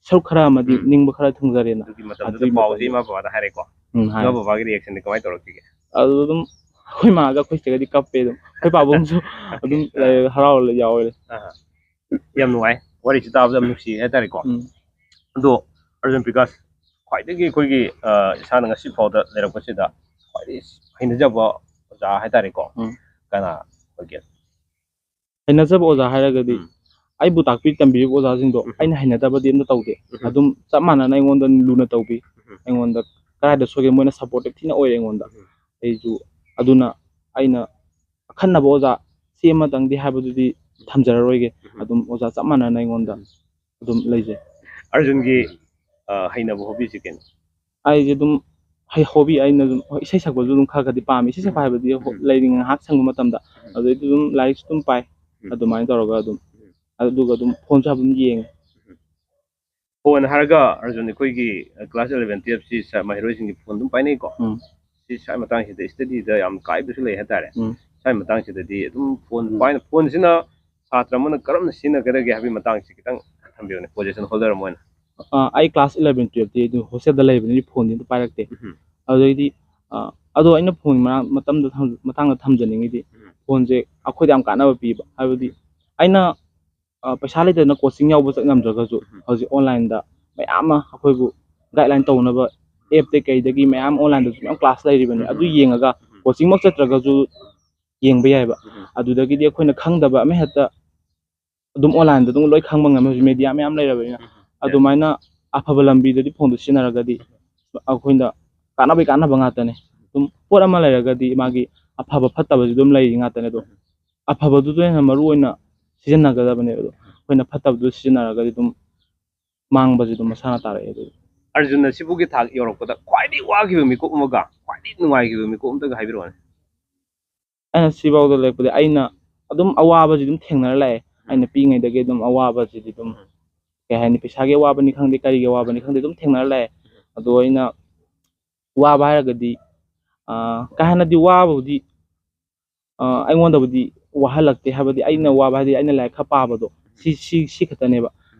B: ꯁꯔꯨꯛ ꯈꯔ ꯑꯃꯗꯤ ꯅꯤꯡꯕ ꯈꯔ ꯊꯨꯡꯖꯔꯦꯅ
A: ꯑꯗꯨꯒꯤ ꯃꯇꯝꯗꯨꯗ ꯄꯥꯎꯁꯤ ꯏꯃꯥ ꯕꯕꯥꯗ ꯍꯥꯏꯔꯦꯀꯣ ꯏꯃꯥ ꯕꯕꯥꯒꯤ ꯔꯤꯑꯦꯛꯁꯟꯗꯤ ꯀꯃꯥꯏꯅ ꯇꯧꯔꯛꯈꯤꯒꯦ
B: ꯑꯗꯨ ꯑꯗꯨꯝ ꯑꯩꯈꯣꯏ ꯃꯥꯒ ꯑꯩꯈꯣꯏ ꯆꯦꯒꯗꯤ ꯀꯞꯄꯦ ꯑꯗꯨꯝ ꯑꯩꯈꯣꯏ ꯄꯥꯕꯨꯡꯁꯨ ꯑꯗꯨꯝ ꯍꯔꯥꯎꯔ ꯌꯥꯎꯋꯦ
A: ꯌꯥꯝ ꯅꯨꯡꯉꯥꯏ ꯋꯥꯔꯤꯁꯤ ꯇꯥꯕꯗ ꯌꯥꯝ ꯅꯨꯡꯁꯤ ꯍꯥꯏꯇꯥꯔꯦꯀꯣ ꯑꯗꯣ ꯑꯔꯖꯨꯟ ꯕꯤꯀꯥꯁ ꯈ꯭ꯋꯥꯏꯗꯒꯤ ꯑꯩꯈꯣꯏꯒꯤ ꯏꯁꯥꯅ ꯉꯁꯤ ꯐꯥꯎꯗ ꯂꯩꯔꯛꯄꯁꯤꯗ ꯈ꯭ꯋꯥꯏꯗꯒꯤ ꯍꯩꯅꯖꯕ ꯑꯣꯖꯥ ꯍꯥꯏꯇꯥꯔꯦꯀꯣ ꯀꯅꯥ ꯑꯣꯏꯒꯦ
B: ꯍꯩꯅꯖꯕ ꯑꯣꯖꯥ ꯍꯥꯏꯔꯒꯗꯤ ꯑꯩꯕꯨ ꯇꯥꯛꯄꯤ ꯇꯝꯕꯤꯔꯤꯕ ꯑꯣꯖꯥꯁꯤꯡꯗꯣ ꯑꯩꯅ ꯍꯩꯅꯗꯕꯗꯤ ꯑꯝꯇ ꯇꯧꯗꯦ ꯑꯗꯨꯝ ꯆꯞ ꯃꯥꯟꯅꯅ ꯑꯩꯉꯣꯟꯗ ꯂꯨꯅ ꯇꯧꯕꯤ ꯑꯩꯉꯣꯟꯗ ꯀꯗꯥꯏꯗ ꯁꯣꯏꯒꯦ ꯃꯣꯏꯅ ꯁꯞꯄꯣꯔꯇꯤꯞ ꯊꯤꯅ ꯑꯣꯏꯔꯦ ꯑꯩꯉꯣꯟꯗ ꯑꯩꯁꯨ ꯑꯗꯨꯅ ꯑꯩꯅ ꯑꯈꯟꯅꯕ ꯑꯣꯖꯥ ꯁꯤ ꯑꯃꯇꯪꯗꯤ ꯍꯥꯏꯕꯗꯨꯗꯤ ꯊꯝꯖꯔꯔꯣꯏꯒꯦ ꯑꯗꯨꯝ ꯑꯣꯖꯥ ꯆꯞ ꯃꯥꯟꯅꯅ ꯑꯩꯉꯣꯟꯗ ꯑꯗꯨꯝ ꯂꯩꯖꯩ
A: ꯑꯔꯖꯨꯟꯒꯤ ꯍꯩꯅꯕ ꯍꯣꯕꯤꯁꯤ ꯀꯩꯅꯣ
B: ꯑꯩꯁꯦ ꯑꯗꯨꯝ ꯍꯣꯕꯤ ꯑꯩꯅ ꯑꯗꯨꯝ ꯏꯁꯩ ꯁꯛꯄꯁꯨ ꯑꯗꯨꯝ ꯈꯔꯗꯤ ꯄꯥꯝꯃꯤ ꯏꯁꯩ ꯁꯛꯄ ꯍꯥꯏꯕꯗꯤ ꯂꯩꯔꯤ ꯉꯥꯏꯍꯥꯛ ꯁꯪꯕ ꯃꯇꯝꯗ ꯑꯗꯨꯗꯩꯗꯤ ꯑꯗꯨꯝ ꯂꯥꯏꯔꯤꯛꯁꯨ ꯑꯗꯨꯝ ꯄꯥꯏ ꯑꯗꯨꯃꯥꯏꯅ ꯇꯧꯔꯒ ꯑꯗꯨꯒ ꯑꯗꯨꯝ ꯐꯣꯟꯁꯨ ꯑꯗꯨꯝ ꯌꯦꯡꯉꯦ
A: ꯐꯣꯟ ꯍꯥꯏꯔꯒ ꯑꯔꯖꯨꯟ ꯑꯩꯈꯣꯏꯒꯤ ꯀ꯭ꯂꯥꯁ 11 12ꯁꯤ ꯃꯍꯩꯔꯣꯏꯁꯤꯡꯒꯤ ꯐꯣꯟ ꯑꯗꯨꯝ ꯄꯥꯏꯅꯩꯀꯣ ꯁꯤ ꯁ꯭ꯋꯥꯏ ꯃꯇꯥꯡꯁꯤꯗ ꯏꯁꯇꯗꯤꯗ ꯌꯥꯝ ꯀꯥꯏꯕꯁꯨ ꯂꯩ ꯍꯥꯏꯇꯥꯔꯦ ꯁ꯭ꯋꯥꯏ ꯃꯇꯥꯡꯁꯤꯗꯗꯤ ꯑꯗꯨꯝ ꯐꯣꯟꯁꯤꯅ ꯁꯥꯇ꯭ꯔ ꯑꯃꯅ ꯀꯔꯝꯅ ꯁꯤꯖꯤꯟꯅꯒꯗꯒꯦ ꯍꯥꯏꯕꯒꯤ ꯃꯇꯥꯡꯁꯤ ꯈꯤꯇꯪ ꯊꯝꯕꯤꯌꯨꯅꯦ ꯄꯣꯖꯤꯁꯟ ꯍꯣꯜꯗꯔ ꯑꯃ ꯑꯣꯏꯅ
B: ꯑꯩ ꯀ꯭ꯂꯥꯁ 11 12ꯇꯤ ꯑꯗꯨꯝ ꯍꯣꯁꯇꯦꯜꯗ ꯂꯩꯕꯅꯤꯅ ꯐꯣꯟꯗꯤ ꯑꯝꯇ ꯄꯥꯏꯔꯛꯇꯦ ꯑꯗꯨꯗꯩꯗꯤ ꯑꯗꯣ ꯑꯩꯅ ꯐꯣꯟ ꯃꯇꯥꯡꯗ ꯊꯝꯖꯅꯤꯡꯉꯤꯗꯤ ꯐꯣꯟꯁꯦ ꯑꯩꯈꯣꯏꯗ ꯌꯥꯝ ꯀꯥꯟꯅꯕ ꯄꯤꯕ ꯍꯥꯏꯕꯗꯤ ꯑꯩꯅ ꯄꯩꯁా ꯂꯩꯇꯅ ꯀꯣꯆꯤꯡ ꯌꯥꯎꯕ ꯆꯠ ꯉꯝꯗ꯭ꯔꯒꯁꯨ ꯍꯧꯖꯤꯛ ꯑꯣꯟꯂꯥꯏꯟꯗ ꯃꯌꯥꯝ ꯑꯃ ꯑꯩꯈꯣꯏꯕꯨ ꯒꯥꯏꯗꯂꯥꯏꯟ ꯇꯧꯅꯕ ꯑꯦꯞꯇꯩ ꯀꯩꯗꯒꯤ ꯃꯌꯥꯝ ꯑꯣꯟꯂꯥꯏꯟꯗꯁꯨ ꯃꯌꯥꯝ ꯀ꯭ꯂꯥꯁ ꯂꯩꯔꯤꯕꯅꯤ ꯑꯗꯨ ꯌꯦꯡꯉꯒ ꯀꯣꯆꯤꯡꯃꯛ ꯆꯠꯇ꯭ꯔꯒꯁꯨ ꯌꯦꯡꯕ ꯌꯥꯏꯕ ꯑꯗꯨꯗꯒꯤꯗꯤ ꯑꯩꯈꯣꯏꯅ ꯈꯪꯗꯕ ꯑꯃ ꯍꯦꯛꯇ ꯑꯗꯨꯝ ꯑꯣꯟꯂꯥꯏꯟꯗ ꯑꯗꯨꯝ ꯂꯣꯏ ꯈꯪꯕ ꯉꯝꯃꯦ ꯍꯧꯖꯤꯛ ꯃꯦꯗꯤꯌꯥ ꯃꯌꯥꯝ ꯂꯩꯔꯕꯅꯤꯅ ꯑꯗꯨꯃꯥꯏꯅ ꯑꯐꯕ ꯂꯝꯕꯤꯗꯗꯤ ꯐꯣꯟꯗꯣ ꯁꯤꯖꯤꯟꯅꯔꯒꯗꯤ ꯑꯩꯈꯣꯏꯅ ꯀꯥꯟꯅꯕ ꯉꯥꯛꯇꯅꯦ ꯑꯗꯨꯝ ꯄꯣꯠ ꯑꯃ ꯂꯩꯔꯒꯗꯤ ꯃꯥꯒꯤ ꯑꯐꯕ ꯐꯠꯇꯕꯁꯨ ꯑꯗꯨꯝ ꯂꯩꯔꯤ ꯉꯥꯛꯇꯅꯦ ꯑꯗꯣ ꯑꯐꯕꯗꯨꯗ ꯍꯦꯟꯅ ꯃꯔꯨ ꯑꯣꯏꯅ ꯁꯤꯖꯤꯟꯅꯒꯗꯕꯅꯦ ꯑꯗꯣ ꯑꯩꯈꯣꯏꯅ ꯐꯠꯇꯕꯗꯨ ꯁꯤꯖꯤꯟꯅꯔꯒꯗꯤ ꯑꯗꯨꯝ ꯃꯥꯡꯕꯁꯤ ꯑꯗꯨꯝ ꯃꯁꯥꯅ ꯇꯥꯔꯛꯑꯦ ꯑꯗꯨ
A: ꯑꯔꯖꯨꯟꯅ ꯁꯤꯕꯨꯒꯤ ꯊꯥꯛ ꯌꯧꯔꯛꯄꯗ ꯈ꯭ꯋꯥꯏꯗꯒꯤ ꯋꯥꯈꯤꯕ ꯃꯤꯀꯨꯞ ꯑꯃꯒ ꯈ꯭ꯋꯥꯏꯗꯒꯤ ꯅꯨꯡꯉꯥꯏꯈꯤꯕ ꯃꯤꯀꯨꯞ ꯑꯃꯇꯒ ꯍꯥꯏꯕꯤꯔꯛꯑꯣꯅꯦ
B: ꯑꯩꯅ ꯁꯤꯐꯥꯎꯗ ꯂꯩꯔꯛꯄꯗꯤ ꯑꯩꯅ ꯑꯗꯨꯝ ꯑꯋꯥꯕꯁꯤ ꯑꯗꯨꯝ ꯊꯦꯡꯅꯔ ꯂꯥꯛꯑꯦ ꯑꯩꯅ ꯄꯤꯛꯏꯉꯩꯗꯒꯤ ꯑꯗꯨꯝ ꯑꯋꯥꯕꯁꯤꯗꯤ ꯑꯗꯨꯝ ꯀꯩ ꯍꯥꯏꯅꯤ ꯄꯩꯁꯥꯒꯤ ꯑꯋꯥꯕꯅꯤ ꯈꯪꯗꯦ ꯀꯔꯤꯒꯤ ꯑꯋꯥꯕꯅꯤ ꯈꯪꯗꯦ ꯑꯗꯨꯝ ꯊꯦꯡꯅꯔ ꯂꯥꯛꯑꯦ ꯑꯗꯣ ꯑꯩꯅ ꯋꯥꯕ ꯍꯥꯏꯔꯒꯗꯤ ꯀꯩ ꯍꯥꯟꯅꯗꯤ ꯋꯥꯕꯕꯨꯗꯤ ꯑꯩꯉꯣꯟꯗꯕꯨꯗꯤ ꯋꯥꯍꯜꯂꯛꯇꯦ ꯍꯥꯏꯕꯗꯤ ꯑꯩꯅ ꯋꯥꯕ ꯍꯥꯏꯗꯤ ꯑꯩꯅ ꯂꯥꯏꯔꯤꯛ ꯈꯔ ꯄꯥꯕꯗꯣ ꯁꯤ ꯈꯛꯇꯅꯦꯕ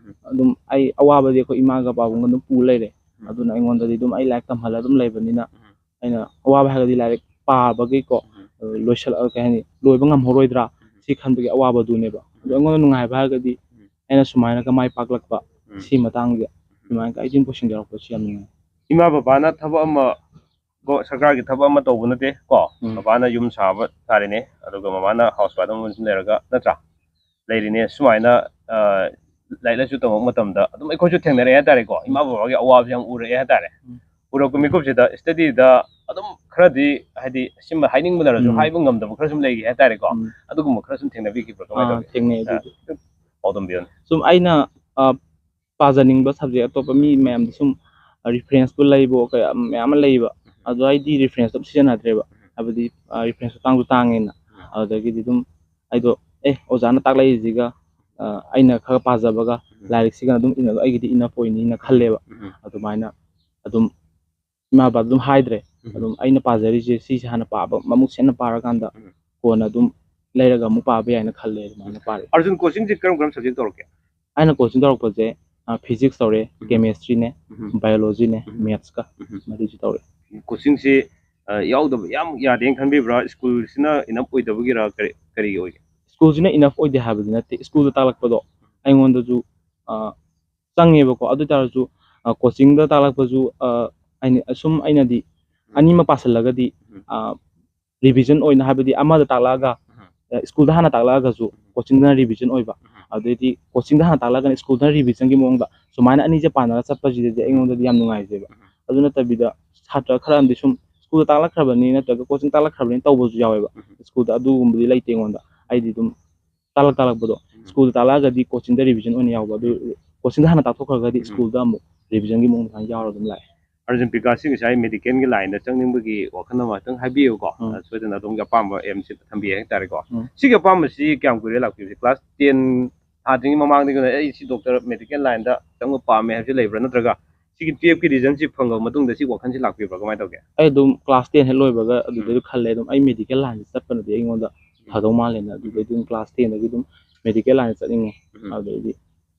B: ꯑꯗꯨꯝ ꯑꯩ ꯑꯋꯥꯕꯗꯤ ꯑꯩꯈꯣꯏ ꯏꯃꯥꯒ ꯄꯥꯕꯨꯡꯒ ꯑꯗꯨꯝ ꯄꯨ ꯂꯩꯔꯦ ꯑꯗꯨꯅ ꯑꯩꯉꯣꯟꯗꯗꯤ ꯑꯗꯨꯝ ꯑꯩ ꯂꯥꯏꯔꯤꯛ ꯇꯝꯍꯜꯂ ꯑꯗꯨꯝ ꯂꯩꯕꯅꯤꯅ ꯑꯩꯅ ꯑꯋꯥꯕ ꯍꯥꯏꯔꯒꯗꯤ ꯂꯥꯏꯔꯤꯛ ꯄꯥꯕꯒꯤꯀꯣ ꯀꯩ ꯍꯥꯏꯅꯤ ꯂꯣꯏꯕ ꯉꯝꯍꯧꯔꯣꯏꯗ꯭ꯔꯥ ꯁꯤ ꯈꯟꯕꯒꯤ ꯑꯋꯥꯕꯗꯨꯅꯦꯕ ꯑꯗꯣ ꯑꯩꯉꯣꯟꯗ ꯅꯨꯡꯉꯥꯏꯕ ꯍꯥꯏꯔꯒꯗꯤ ꯑꯩꯅ ꯁꯨꯃꯥꯏꯅꯒ ꯃꯥꯏ ꯄꯥꯛꯂꯛꯄ ꯁꯤ ꯃꯇꯥꯡꯁꯦ ꯁꯨꯃꯥꯏꯅ ꯑꯩꯗꯤ ꯄꯨꯁꯤꯟꯖꯔꯛꯄꯁꯤ ꯌꯥꯝ ꯅꯨꯡꯉꯥꯏ
A: ꯏꯃꯥ ꯕꯕꯥꯅ ꯊꯕꯛ ꯑꯃ ꯁꯔꯀꯥꯔꯒꯤ ꯊꯕꯛ ꯑꯃ ꯇꯧꯕ ꯅꯠꯇꯦ ꯀꯣ ꯕꯕꯥꯅ ꯌꯨꯝ ꯁꯥꯕ ꯁꯥꯔꯤꯅꯦ ꯑꯗꯨꯒ ꯃꯃꯥꯅ ꯍꯥꯎꯁ ꯋꯥꯏꯐ ꯑꯃ ꯂꯩꯔꯒ ꯅꯠꯇ꯭ꯔꯥ ꯂꯩꯔꯤꯅꯦ ꯁꯨꯃꯥꯏꯅ ꯂꯥꯏꯔꯤꯛ ꯂꯥꯏꯁꯨ ꯇꯝꯕ ꯃꯇꯝꯗ ꯑꯗꯨꯝ ꯑꯩꯈꯣꯏꯁꯨ ꯊꯦꯡꯅꯔꯛꯑꯦ ꯍꯥꯏꯇꯥꯔꯦꯀꯣ ꯏꯃꯥ ꯕꯕꯥꯒꯤ ꯑꯋꯥꯕꯁꯦ ꯌꯥꯝ ꯎꯔꯛꯑꯦ ꯍꯥꯏꯇꯥꯔꯦ ꯎꯔꯛꯄ ꯃꯤꯀꯨꯞꯁꯤꯗ ꯁ꯭ꯇꯗꯤꯗ ꯑꯗꯨꯝ ꯈꯔꯗꯤ ꯍꯥꯏꯗꯤ ꯁꯤꯃ ꯍꯥꯏꯅꯤꯡꯕꯗꯔꯁꯨ ꯍꯥꯏꯕ ꯉꯝꯗꯕ ꯈꯔ ꯁꯨꯝ ꯂꯩꯒꯦ ꯍꯥꯏꯇꯥꯔꯦꯀꯣ ꯑꯗꯨꯒꯨꯝꯕ ꯈꯔ ꯁꯨꯝ ꯊꯦꯡꯅꯕꯤꯈꯤꯕ꯭ꯔꯥ ꯀꯃꯥꯏꯅ ꯇꯧꯒꯦ
B: ꯊꯦꯡꯅꯩ ꯑꯗꯨꯗꯤ
A: ꯄꯥꯎꯗꯝꯕꯤꯌꯨꯅꯦ
B: ꯁꯨꯝ ꯑꯩꯅ ꯄꯥꯖꯅꯤꯡꯕ ꯁꯕꯖꯦꯛ ꯑꯇꯣꯞꯄ ꯃꯤ ꯃꯌꯥꯝꯗ ꯁꯨꯝ ꯔꯤꯐꯔꯦꯟꯁꯄꯨ ꯂꯩꯕ ꯀꯌꯥ ꯃꯌꯥꯝ ꯑꯃ ꯂꯩꯕ ꯑꯗꯣ ꯑꯩꯗꯤ ꯔꯤꯐꯔꯦꯟꯁ ꯑꯗꯨꯝ ꯁꯤꯖꯤꯟꯅꯗ꯭ꯔꯦꯕ ꯍꯥꯏꯕꯗꯤ ꯔꯤꯐꯔꯦꯟꯁ ꯇꯥꯡꯉꯦꯅ ꯑꯗꯨꯗꯒꯤꯗꯤ ꯑꯗꯨꯝ ꯑꯩꯗꯣ ꯑꯣꯖꯥꯅ ꯇꯥꯛꯂꯛꯏꯁꯤꯒ ꯑꯩꯅ ꯈꯔ ꯄꯥꯖꯕꯒ ꯂꯥꯏꯔꯤꯛꯁꯤꯒ ꯑꯗꯨꯝ ꯑꯩꯒꯤꯗꯤ ꯏꯅꯐ ꯑꯣꯏꯅꯤꯅ ꯈꯜꯂꯦꯕ ꯑꯗꯨꯃꯥꯏꯅ ꯑꯗꯨꯝ ꯏꯃꯥ ꯕꯕꯥ ꯑꯗꯨꯝ ꯍꯥꯏꯗ꯭ꯔꯦ ꯑꯗꯨꯝ ꯑꯩꯅ ꯄꯥꯖꯔꯤꯁꯦ ꯁꯤꯁꯦ ꯍꯥꯟꯅ ꯄꯥꯕ ꯃꯃꯨꯠ ꯁꯦꯟꯅ ꯄꯥꯔꯀꯥꯟꯗ ꯀꯣꯟꯅ ꯑꯗꯨꯝ ꯂꯩꯔꯒ ꯑꯃꯨꯛ ꯄꯥꯕ ꯌꯥꯏꯅ ꯈꯜꯂꯦ ꯑꯗꯨꯃꯥꯏꯅ ꯄꯥꯔꯦ
A: ꯑꯔꯖꯨꯟ ꯀꯣꯆꯤꯡꯁꯦ ꯀꯔꯝ ꯁꯕꯖꯦꯛ ꯇꯧꯔꯛꯀꯦ
B: ꯑꯩꯅ ꯀꯣꯆꯤꯡ ꯇꯧꯔꯛꯄꯁꯦ ꯐꯤꯖꯤꯛꯁ ꯇꯧꯔꯦ ꯀꯦꯃꯦꯁꯇ꯭ꯔꯤꯅꯦ ꯕꯥꯏꯑꯣꯂꯣꯖꯤꯅꯦ ꯃꯦꯠꯁꯀ ꯃꯔꯤꯁꯨ ꯇꯧꯔꯦ
A: ꯀꯣꯆꯤꯡꯁꯤ ꯌꯥꯎꯗꯕ ꯌꯥꯝ ꯌꯥꯗꯦꯅ ꯈꯟꯕꯤꯕ꯭ꯔꯥ ꯁ꯭ꯀꯨꯜꯁꯤꯅ ꯏꯅꯞ ꯑꯣꯏꯗꯕꯒꯤꯔ ꯀꯔꯤꯒꯤ ꯑꯣꯏꯒꯦ
B: ꯁ꯭ꯀꯨꯜꯁꯤꯅ ꯏꯅꯐ ꯑꯣꯏꯗꯦ ꯍꯥꯏꯕꯗꯤ ꯅꯠꯇꯦ ꯁ꯭ꯀꯨꯜꯗ ꯇꯥꯛꯂꯛꯄꯗꯣ ꯑꯩꯉꯣꯟꯗꯁꯨ ꯆꯪꯉꯦꯕꯀꯣ ꯑꯗꯨ ꯑꯣꯏꯇꯥꯔꯁꯨ ꯀꯣꯆꯤꯡꯗ ꯇꯥꯛꯂꯛꯄꯁꯨ ꯑꯩꯅꯗꯤ ꯑꯅꯤꯃꯛ ꯄꯥꯁꯤꯜꯂꯒꯗꯤ ꯔꯤꯚꯤꯖꯟ ꯑꯣꯏꯅ ꯍꯥꯏꯕꯗꯤ ꯑꯃꯗ ꯇꯥꯛꯂꯛꯑꯒ ꯁ꯭ꯀꯨꯜꯗ ꯍꯥꯟꯅ ꯇꯥꯛꯂꯛꯑꯒꯁꯨ ꯀꯣꯆꯤꯡꯗꯅ ꯔꯤꯚꯤꯖꯟ ꯑꯣꯏꯕ ꯑꯗꯩꯗꯤ ꯀꯣꯆꯤꯡꯗ ꯍꯥꯟꯅ ꯇꯥꯛꯂꯛꯑꯒꯅ ꯁ꯭ꯀꯨꯜꯗꯅ ꯔꯤꯚꯤꯖꯟꯒꯤ ꯃꯑꯣꯡꯗ ꯁꯨꯃꯥꯏꯅ ꯑꯅꯤꯁꯦ ꯄꯥꯅꯔꯒ ꯆꯠꯄꯁꯤꯗꯗꯤ ꯑꯩꯉꯣꯟꯗꯗꯤ ꯌꯥꯝ ꯅꯨꯡꯉꯥꯏꯖꯩꯕ ꯑꯗꯨ ꯅꯠꯇꯕꯤꯗ ꯁꯥꯇ꯭ꯔ ꯈꯔ ꯑꯃꯗꯤ ꯁꯨꯝ ꯁ꯭ꯀꯨꯜꯗ ꯇꯥꯛꯂꯛꯈ꯭ꯔꯕꯅꯤ ꯅꯠꯇ꯭ꯔꯒ ꯀꯣꯆꯤꯡ ꯇꯥꯛꯂꯛꯈ꯭ꯔꯕꯅꯤ ꯇꯧꯕꯁꯨ ꯌꯥꯎꯋꯦꯕ ꯁ꯭ꯀꯨꯜꯗ ꯑꯗꯨꯒꯨꯝꯕꯗꯤ ꯂꯩꯇꯦ ꯑꯩꯉꯣꯟꯗ ꯑꯩꯗꯤ ꯑꯗꯨꯝ ꯇꯥꯛꯂꯛꯄꯗꯣ ꯁ꯭ꯀꯨꯜꯗ ꯇꯥꯛꯂꯛꯑꯒꯗꯤ ꯀꯣꯆꯤꯡꯗ ꯔꯤꯚꯤꯖꯟ ꯑꯣꯏꯅ ꯌꯥꯎꯕ ꯑꯗꯨ ꯀꯣꯆꯤꯡꯗ ꯍꯥꯟꯅ ꯇꯥꯛꯊꯣꯛꯈ꯭ꯔꯒꯗꯤ ꯁ꯭ꯀꯨꯜꯗ ꯑꯃꯨꯛ ꯔꯤꯚꯤꯖꯟꯒꯤ ꯃꯑꯣꯡꯗ ꯑꯗꯨꯃꯥꯏꯅ ꯌꯥꯎꯔ ꯑꯗꯨꯝ ꯂꯥꯛꯑꯦ
A: ꯑꯔꯖꯨꯟ ꯕꯤꯀꯥꯁꯁꯤ ꯉꯁꯥꯏ ꯃꯦꯗꯤꯀꯦꯜꯒꯤ ꯂꯥꯏꯟꯗ ꯆꯪꯅꯤꯡꯕꯒꯤ ꯋꯥꯈꯜ ꯑꯃ ꯈꯤꯇꯪ ꯍꯥꯏꯕꯤꯌꯨꯀꯣ ꯁꯣꯏꯗꯅ ꯑꯗꯣꯝꯒꯤ ꯑꯄꯥꯝꯕ ꯑꯦꯝꯁꯤ ꯊꯝꯕꯤꯌꯦ ꯍꯥꯏꯇꯥꯔꯦꯀꯣ ꯁꯤꯒꯤ ꯑꯄꯥꯝꯕꯁꯤ ꯀꯌꯥꯝ ꯀꯨꯏꯔꯦ ꯂꯥꯛꯄꯤꯕꯁꯤ ꯀ꯭ꯂꯥꯁ 10 ꯊꯥꯗ꯭ꯔꯤꯉꯩ ꯃꯃꯥꯡꯗꯒꯤ ꯑꯩ ꯁꯤ ꯗꯣꯛꯇꯔ ꯃꯦꯗꯤꯀꯦꯜ ꯂꯥꯏꯟꯗ ꯆꯪꯕ ꯄꯥꯝꯃꯦ ꯍꯥꯏꯕꯁꯤ ꯂꯩꯕ꯭ꯔꯥ ꯅꯠꯇ꯭ꯔꯒ ꯁꯤꯒꯤ 12ꯀꯤ ꯔꯤꯖꯟꯁꯤ ꯐꯪꯉꯕ ꯃꯇꯨꯡꯗ ꯁꯤ ꯋꯥꯈꯜꯁꯤ ꯂꯥꯛꯄꯤꯕ꯭ꯔꯥ ꯀꯃꯥꯏꯅ ꯇꯧꯒꯦ
B: ꯑꯩ ꯑꯗꯨꯝ ꯀ꯭ꯂꯥꯁ 10 ꯍꯦꯛ ꯂꯣꯏꯕꯒ ꯑꯗꯨꯗꯩꯁꯨ ꯈꯜꯂꯦ ꯑꯗꯨꯝ ꯑꯩ ꯃꯦꯗꯤꯀꯦꯜ ꯂꯥꯏꯟꯗ ꯆꯠꯄꯅꯗꯤ ꯑꯩꯉꯣꯟꯗ ꯐꯗꯧ ꯃꯥꯜꯂꯦꯅ ꯑꯗꯨꯗꯩ ꯑꯗꯨꯝ ꯀ꯭ꯂꯥꯁ 10ꯗꯒꯤ ꯑꯗꯨꯝ ꯃꯦꯗꯤꯀꯦꯜ ꯂꯥꯏꯟꯗ ꯆꯠꯅꯤꯡꯉꯦ ꯑꯗꯨꯗꯩꯗꯤ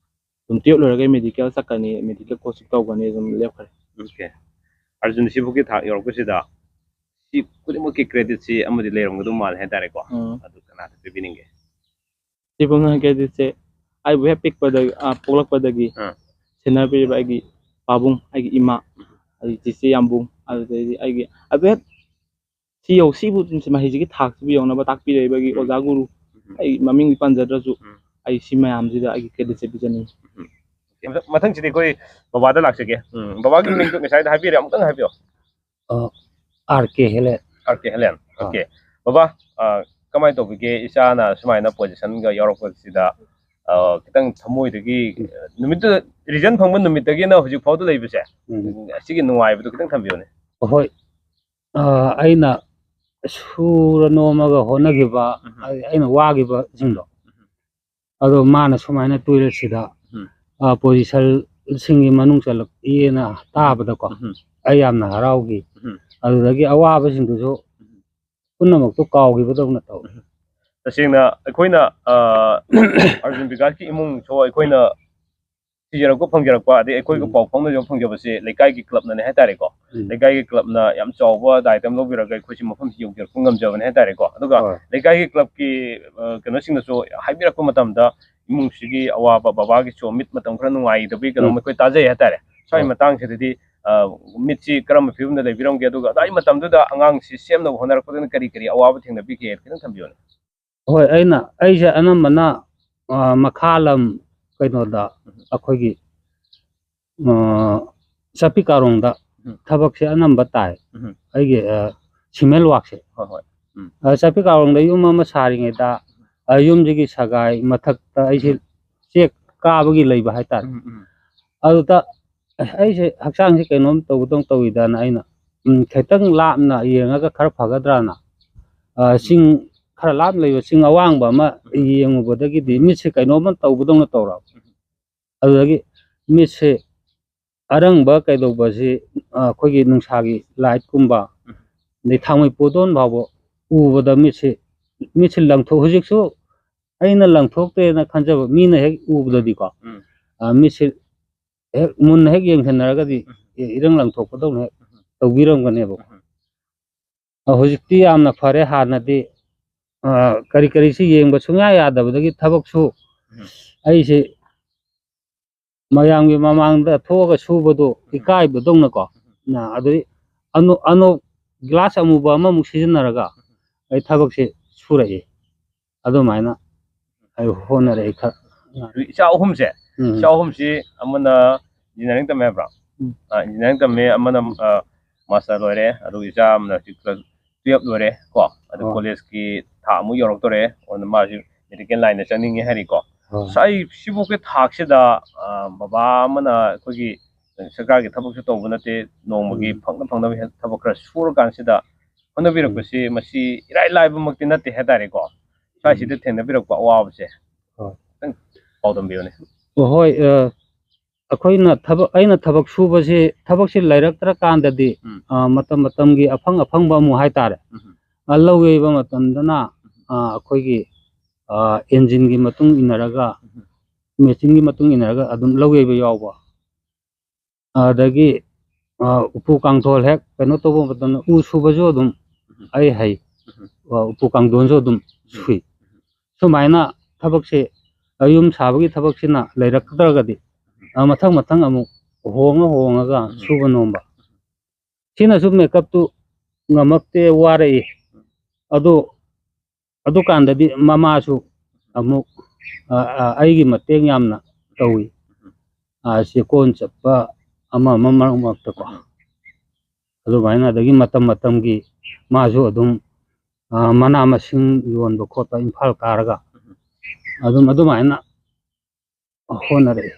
B: ꯑꯗꯨꯝ 12 ꯂꯣꯏꯔꯒ ꯃꯦꯗꯤꯀꯦꯜ ꯆꯠꯀꯅꯤ ꯃꯦꯗꯤꯀꯦꯜ ꯀꯣꯆꯤꯡ ꯇꯧꯒꯅꯤ ꯑꯗꯨꯝ ꯂꯦꯞꯈ꯭ꯔꯦ
A: ꯑꯣꯀꯦ ꯑꯔꯖꯨꯟ ꯁꯤꯕꯨꯒꯤ ꯊꯥꯛ ꯌꯧꯔꯛꯄꯁꯤꯗ ꯁꯤ ꯈꯨꯗꯤꯡꯃꯛꯀꯤ ꯀ꯭ꯔꯦꯗꯤꯠꯁꯤ ꯑꯃꯗꯤ ꯂꯩꯔꯝꯒꯗꯧ ꯃꯥꯜꯂꯦ ꯍꯥꯏꯇꯥꯔꯦꯀꯣ ꯑꯗꯨ ꯀꯅꯥꯗ ꯄꯤꯕꯤꯅꯤꯡꯒꯦ
B: ꯁꯤ ꯄꯨꯝꯅꯃꯛ ꯀ꯭ꯔꯦꯗꯤꯠꯁꯦ ꯑꯩꯕꯨ ꯍꯦꯛ ꯄꯣꯛꯂꯛꯄꯗꯒꯤ ꯁꯦꯟꯅꯕꯤꯔꯤꯕ ꯑꯩꯒꯤ ꯄꯥꯕꯨꯡ ꯑꯩꯒꯤ ꯏꯃꯥ ꯑꯩꯒꯤ ꯆꯤꯆꯦ ꯌꯥꯝꯕꯨꯡ ꯑꯗꯨꯗꯩꯗꯤ ꯑꯩꯒꯤ ꯑꯗꯨ ꯍꯦꯛ ꯁꯤꯕꯨ ꯃꯍꯩꯁꯤꯒꯤ ꯊꯥꯛꯁꯤꯕꯨ ꯌꯧꯅꯕ ꯇꯥꯛꯄꯤꯔꯛꯏꯕꯒꯤ ꯑꯣꯖꯥ ꯒꯨꯔꯨ ꯑꯩ ꯃꯃꯤꯡꯗꯤ ꯄꯟꯖꯗ꯭ꯔꯁꯨ ꯑꯩ ꯁꯤ ꯃꯌꯥꯝꯁꯤꯗ ꯑꯩꯒꯤ ꯀ꯭ꯔꯦꯗꯤꯠꯁꯦ ꯄꯤꯖꯅꯤꯡꯉꯤ
A: ꯃꯊꯪꯁꯤꯗꯤ ꯑꯩꯈꯣꯏ ꯕꯕꯥꯗ ꯂꯥꯛꯆꯒꯦ ꯕꯕꯥꯒꯤ ꯃꯤꯡꯗꯣ ꯉꯁꯥꯏꯗ ꯍꯥꯏꯕꯤꯔꯦ ꯑꯃꯨꯛꯇꯪ ꯍꯥꯏꯕꯤꯌꯣ
C: RK Helen.
A: RK Helen. Okay ꯕꯕꯥ ꯀꯃꯥꯏꯅ ꯇꯧꯕꯤꯒꯦ ꯏꯆꯥꯅ ꯁꯨꯃꯥꯏꯅ ꯄꯣꯖꯤꯁꯟꯒ ꯌꯥꯎꯔꯛꯄꯁꯤꯗ ꯈꯤꯇꯪ ꯊꯃꯣꯏꯗꯒꯤ ꯅꯨꯃꯤꯠꯇꯨ ꯔꯤꯖꯟ ꯐꯪꯕ ꯅꯨꯃꯤꯠꯇꯒꯤꯅ ꯍꯧꯖꯤꯛ ꯐꯥꯎꯗ ꯂꯩꯕꯁꯦ ꯑꯁꯤꯒꯤ ꯅꯨꯡꯉꯥꯏꯕꯗꯨ ꯈꯤꯇꯪ ꯊꯝꯕꯤꯌꯨꯅꯦ
C: ꯍꯣꯏ ꯑꯩꯅ ꯁꯨꯔ ꯅꯣꯝꯃꯒ ꯍꯣꯠꯅꯈꯤꯕ ꯑꯩꯅ ꯋꯥꯈꯤꯕꯁꯤꯡꯗꯣ ꯑꯗꯣ ꯃꯥꯅ ꯁꯨꯃꯥꯏꯅ ꯇꯨꯌꯦꯜꯞꯁꯤꯗ ꯄꯣꯖꯤꯁꯟꯁꯤꯡꯒꯤ ꯃꯅꯨꯡ ꯆꯜꯂꯛꯏꯅ ꯇꯥꯕꯗꯀꯣ ꯑꯩ ꯌꯥꯝꯅ ꯍꯔꯥꯎꯈꯤ ꯑꯗꯨꯗꯒꯤ ꯑꯋꯥꯕꯁꯤꯡꯗꯨꯁꯨ ꯄꯨꯝꯅꯃꯛꯇꯣ ꯀꯥꯎꯈꯤꯕꯗꯧꯅ ꯇꯧꯋꯤ
A: तसेंना अखोइना अर्जुन विकास की इमुंग सो अखोइना सिजरको फंगजरकपा अदे अखोइको पाउ फंगनो फंगजबसे लेकाइगी क्लबना ने हाइतारेको लेकाइगी क्लबना याम चावबा दाइतम लोबिरगा अखोइसि मफम सियोजर फंगमजबने हाइतारेको अदुगा लेकाइगी क्लब की कनोसिंगसो हाइबिरकपा मतमदा इमुंगसिगी अवाबा बाबागी सो मित मतम खरा नुंगाई दबि कनो मखोइ ताजै हाइतारे स्वाइ मतंग सेदि मितसी करम फिबम लेबिरमगे अदुगा दाइ मतमदुदा अंगांगसि सेमनो होनरकपदन करी करी अवाबा थेंगनबिगे खितन थंबियोने
C: ꯍꯣꯏ ꯑꯩꯁꯦ ꯑꯅꯝꯕꯅ ꯃꯈꯥ ꯂꯝ ꯀꯩꯅꯣꯗ ꯑꯩꯈꯣꯏꯒꯤ ꯆꯄꯤ ꯀꯥꯔꯣꯡꯗ ꯊꯕꯛꯁꯦ ꯑꯅꯝꯕ ꯇꯥꯏ ꯑꯩꯒꯤ ꯁꯤꯃꯦꯟ ꯋꯥꯛꯁꯦ ꯆꯄꯤ ꯀꯥꯔꯣꯡꯗ ꯌꯨꯝ ꯑꯃ ꯁꯥꯔꯤꯉꯩꯗ ꯌꯨꯝꯁꯤꯒꯤ ꯁꯒꯥꯏ ꯃꯊꯛꯇ ꯑꯩꯁꯦ ꯆꯦꯛ ꯀꯥꯕꯒꯤ ꯂꯩꯕ ꯍꯥꯏꯇꯥꯔꯦ ꯑꯗꯨꯗ ꯑꯩꯁꯦ ꯍꯛꯆꯥꯡꯁꯦ ꯀꯩꯅꯣꯝ ꯇꯧꯕꯗꯧ ꯇꯧꯏꯗꯅ ꯑꯩꯅ ꯈꯤꯇꯪ ꯂꯥꯞꯅ ꯌꯦꯡꯉꯒ ꯈꯔ ꯐꯒꯗ꯭ꯔꯅ ꯆꯤꯡ खरा लाभ लेब चिंग अवांग अमा येंगुबदगी मिसे कइनोम तौबदौना तौरब अदुदगी मिसे अरंग कइदौबसी अखोगी नुंसागी लाइट कुंबा ने थांगै पोदोन भाबो उबदा मिसे लंगथो हुजिकसु अइना लंगथोक्तेना खंजब मीना हेक उबददीको मिसे हेक मुन हेक येंगथनरगदी इरंग लंगथोकदौना हेक तौबिरमगनेबो हुजिकती यामना फरे हानदी करी करी से येंग सुया यादबदगी थबकसु ऐसे ꯃꯌꯥꯝꯒꯤ ꯃꯃꯥꯡꯗ ꯊꯣꯛꯑꯒ ꯁꯨꯕꯗꯣ ꯏꯀꯥꯏꯕꯗꯧꯅꯀꯣ ꯑꯗꯨꯗꯩ ꯑꯅꯣ ꯒ꯭ꯂꯥꯁ ꯑꯃꯨꯕ ꯑꯃꯃꯨꯛ ꯁꯤꯖꯤꯟꯅꯔꯒ ꯑꯩ ꯊꯕꯛꯁꯦ ꯁꯨꯔꯛꯏ ꯑꯗꯨꯃꯥꯏꯅ ꯑꯩ ꯍꯣꯠꯅꯔꯛꯏ ꯈꯔ
A: ꯏꯆꯥ ꯑꯍꯨꯝꯁꯦ ꯏꯆꯥ ꯑꯍꯨꯝꯁꯤ ꯑꯃꯅ ꯏꯟꯖꯤꯅꯤꯌꯥꯔꯤꯡ ꯇꯝꯃꯦ ꯍꯥꯏꯕ꯭ꯔꯥ ꯏꯟꯖꯤꯅꯤꯌꯥꯔꯤꯡ ꯇꯝꯃꯦ ꯑꯃꯅ ꯃꯥꯁꯇꯔ ꯂꯣꯏꯔꯦ ꯑꯗꯨꯒ ꯏꯆꯥ ꯑꯃꯅ 12 ꯂꯣꯏꯔꯦ ꯀꯣ ꯑꯗꯨ ꯀꯣꯂꯦꯖꯀꯤ ꯊꯥ ꯑꯃꯨꯛ ꯌꯧꯔꯛꯇꯣꯔꯦ ꯑꯗꯨꯅ ꯃꯥꯁꯤ ꯃꯦꯗꯤꯀꯦꯜ ꯂꯥꯏꯟꯗ ꯆꯪꯅꯤꯡꯉꯦ ꯍꯥꯏꯔꯤꯀꯣ ꯑꯩ ꯁꯤꯐꯥꯎꯒꯤ ꯊꯥꯛꯁꯤꯗ ꯕꯕꯥ ꯑꯃꯅ ꯑꯩꯈꯣꯏꯒꯤ ꯁꯔꯀꯥꯔꯒꯤ ꯊꯕꯛꯁꯨ ꯇꯧꯕ ꯅꯠꯇꯦ ꯅꯣꯡꯃꯒꯤ ꯐꯪꯅꯕ ꯊꯕꯛ ꯈꯔ ꯁꯨꯔꯀꯥꯟꯁꯤꯗ ꯍꯣꯠꯅꯕꯤꯔꯛꯄꯁꯤ ꯃꯁꯤ ꯏꯔꯥꯏ ꯂꯥꯏꯕꯃꯛꯇꯤ ꯅꯠꯇꯦ ꯍꯥꯏꯇꯥꯔꯦꯀꯣ ꯁ꯭ꯋꯥꯏꯁꯤꯗ ꯊꯦꯡꯅꯕꯤꯔꯛꯄ ꯑꯋꯥꯕꯁꯦ ꯈꯤꯇꯪ ꯄꯥꯎꯗꯝꯕꯤꯌꯨꯅꯦ
C: ꯍꯣꯏ ꯑꯩꯅ ꯊꯕꯛ ꯁꯨꯕꯁꯤ ꯊꯕꯛꯁꯤ ꯂꯩꯔꯛꯇ꯭ꯔꯀꯥꯟꯗꯗꯤ ꯃꯇꯝ ꯃꯇꯝꯒꯤ ꯑꯐꯪꯕ ꯑꯃꯨꯛ ꯍꯥꯏꯇꯥꯔꯦ ꯂꯧ ꯌꯩꯕ ꯃꯇꯝꯗꯅ ꯑꯩꯈꯣꯏꯒꯤ ꯏꯟꯖꯤꯟꯒꯤ ꯃꯇꯨꯡ ꯏꯟꯅꯔꯒ ꯃꯦꯆꯤꯟꯒꯤ ꯃꯇꯨꯡ ꯏꯟꯅꯔꯒ ꯑꯗꯨꯝ ꯂꯧ ꯌꯩꯕ ꯌꯥꯎꯕ ꯑꯗꯒꯤ ꯎꯄꯨ ꯀꯥꯡꯊꯣꯜ ꯍꯦꯛ ꯀꯩꯅꯣ ꯇꯧꯕ ꯃꯇꯝꯗ ꯎ ꯁꯨꯕꯁꯨ ꯑꯗꯨꯝ ꯑꯩ ꯍꯩ ꯎꯄꯨ ꯀꯥꯡꯊꯣꯟꯁꯨ ꯑꯗꯨꯝ ꯁꯨꯏ ꯁꯨꯃꯥꯏꯅ ꯊꯕꯛꯁꯦ ꯌꯨꯝ ꯁꯥꯕꯒꯤ ꯊꯕꯛꯁꯤꯅ ꯂꯩꯔꯛꯇ꯭ꯔꯒꯗꯤ ꯃꯊꯪ ꯑꯃꯨꯛ ꯍꯣꯡꯉꯒ ꯁꯨꯕ ꯅꯣꯝꯕ ꯁꯤꯅꯁꯨ ꯃꯦꯀꯞꯇꯨ ꯉꯝꯃꯛꯇꯦ ꯋꯥꯔꯛꯏ ꯑꯗꯨꯀꯥꯟꯗꯗꯤ ꯃꯃꯥꯁꯨ ꯑꯃꯨꯛ ꯑꯩꯒꯤ ꯃꯇꯦꯡ ꯌꯥꯝꯅ ꯇꯧꯏ ꯆꯦꯛꯀꯣꯟ ꯆꯠꯄ ꯑꯃ ꯃꯔꯛ ꯃꯔꯛꯇꯀꯣ ꯑꯗꯨꯃꯥꯏꯅ ꯑꯗꯒꯤ ꯃꯇꯝꯒꯤ ꯃꯥꯁꯨ ꯑꯗꯨꯝ ꯃꯅꯥ ꯃꯁꯤꯡ ꯌꯣꯟꯕ ꯈꯣꯠꯄ ꯏꯝꯐꯥꯜ ꯀꯥꯔꯒ ꯑꯗꯨꯃꯥꯏꯅ ꯍꯣꯠꯅꯔꯛꯏ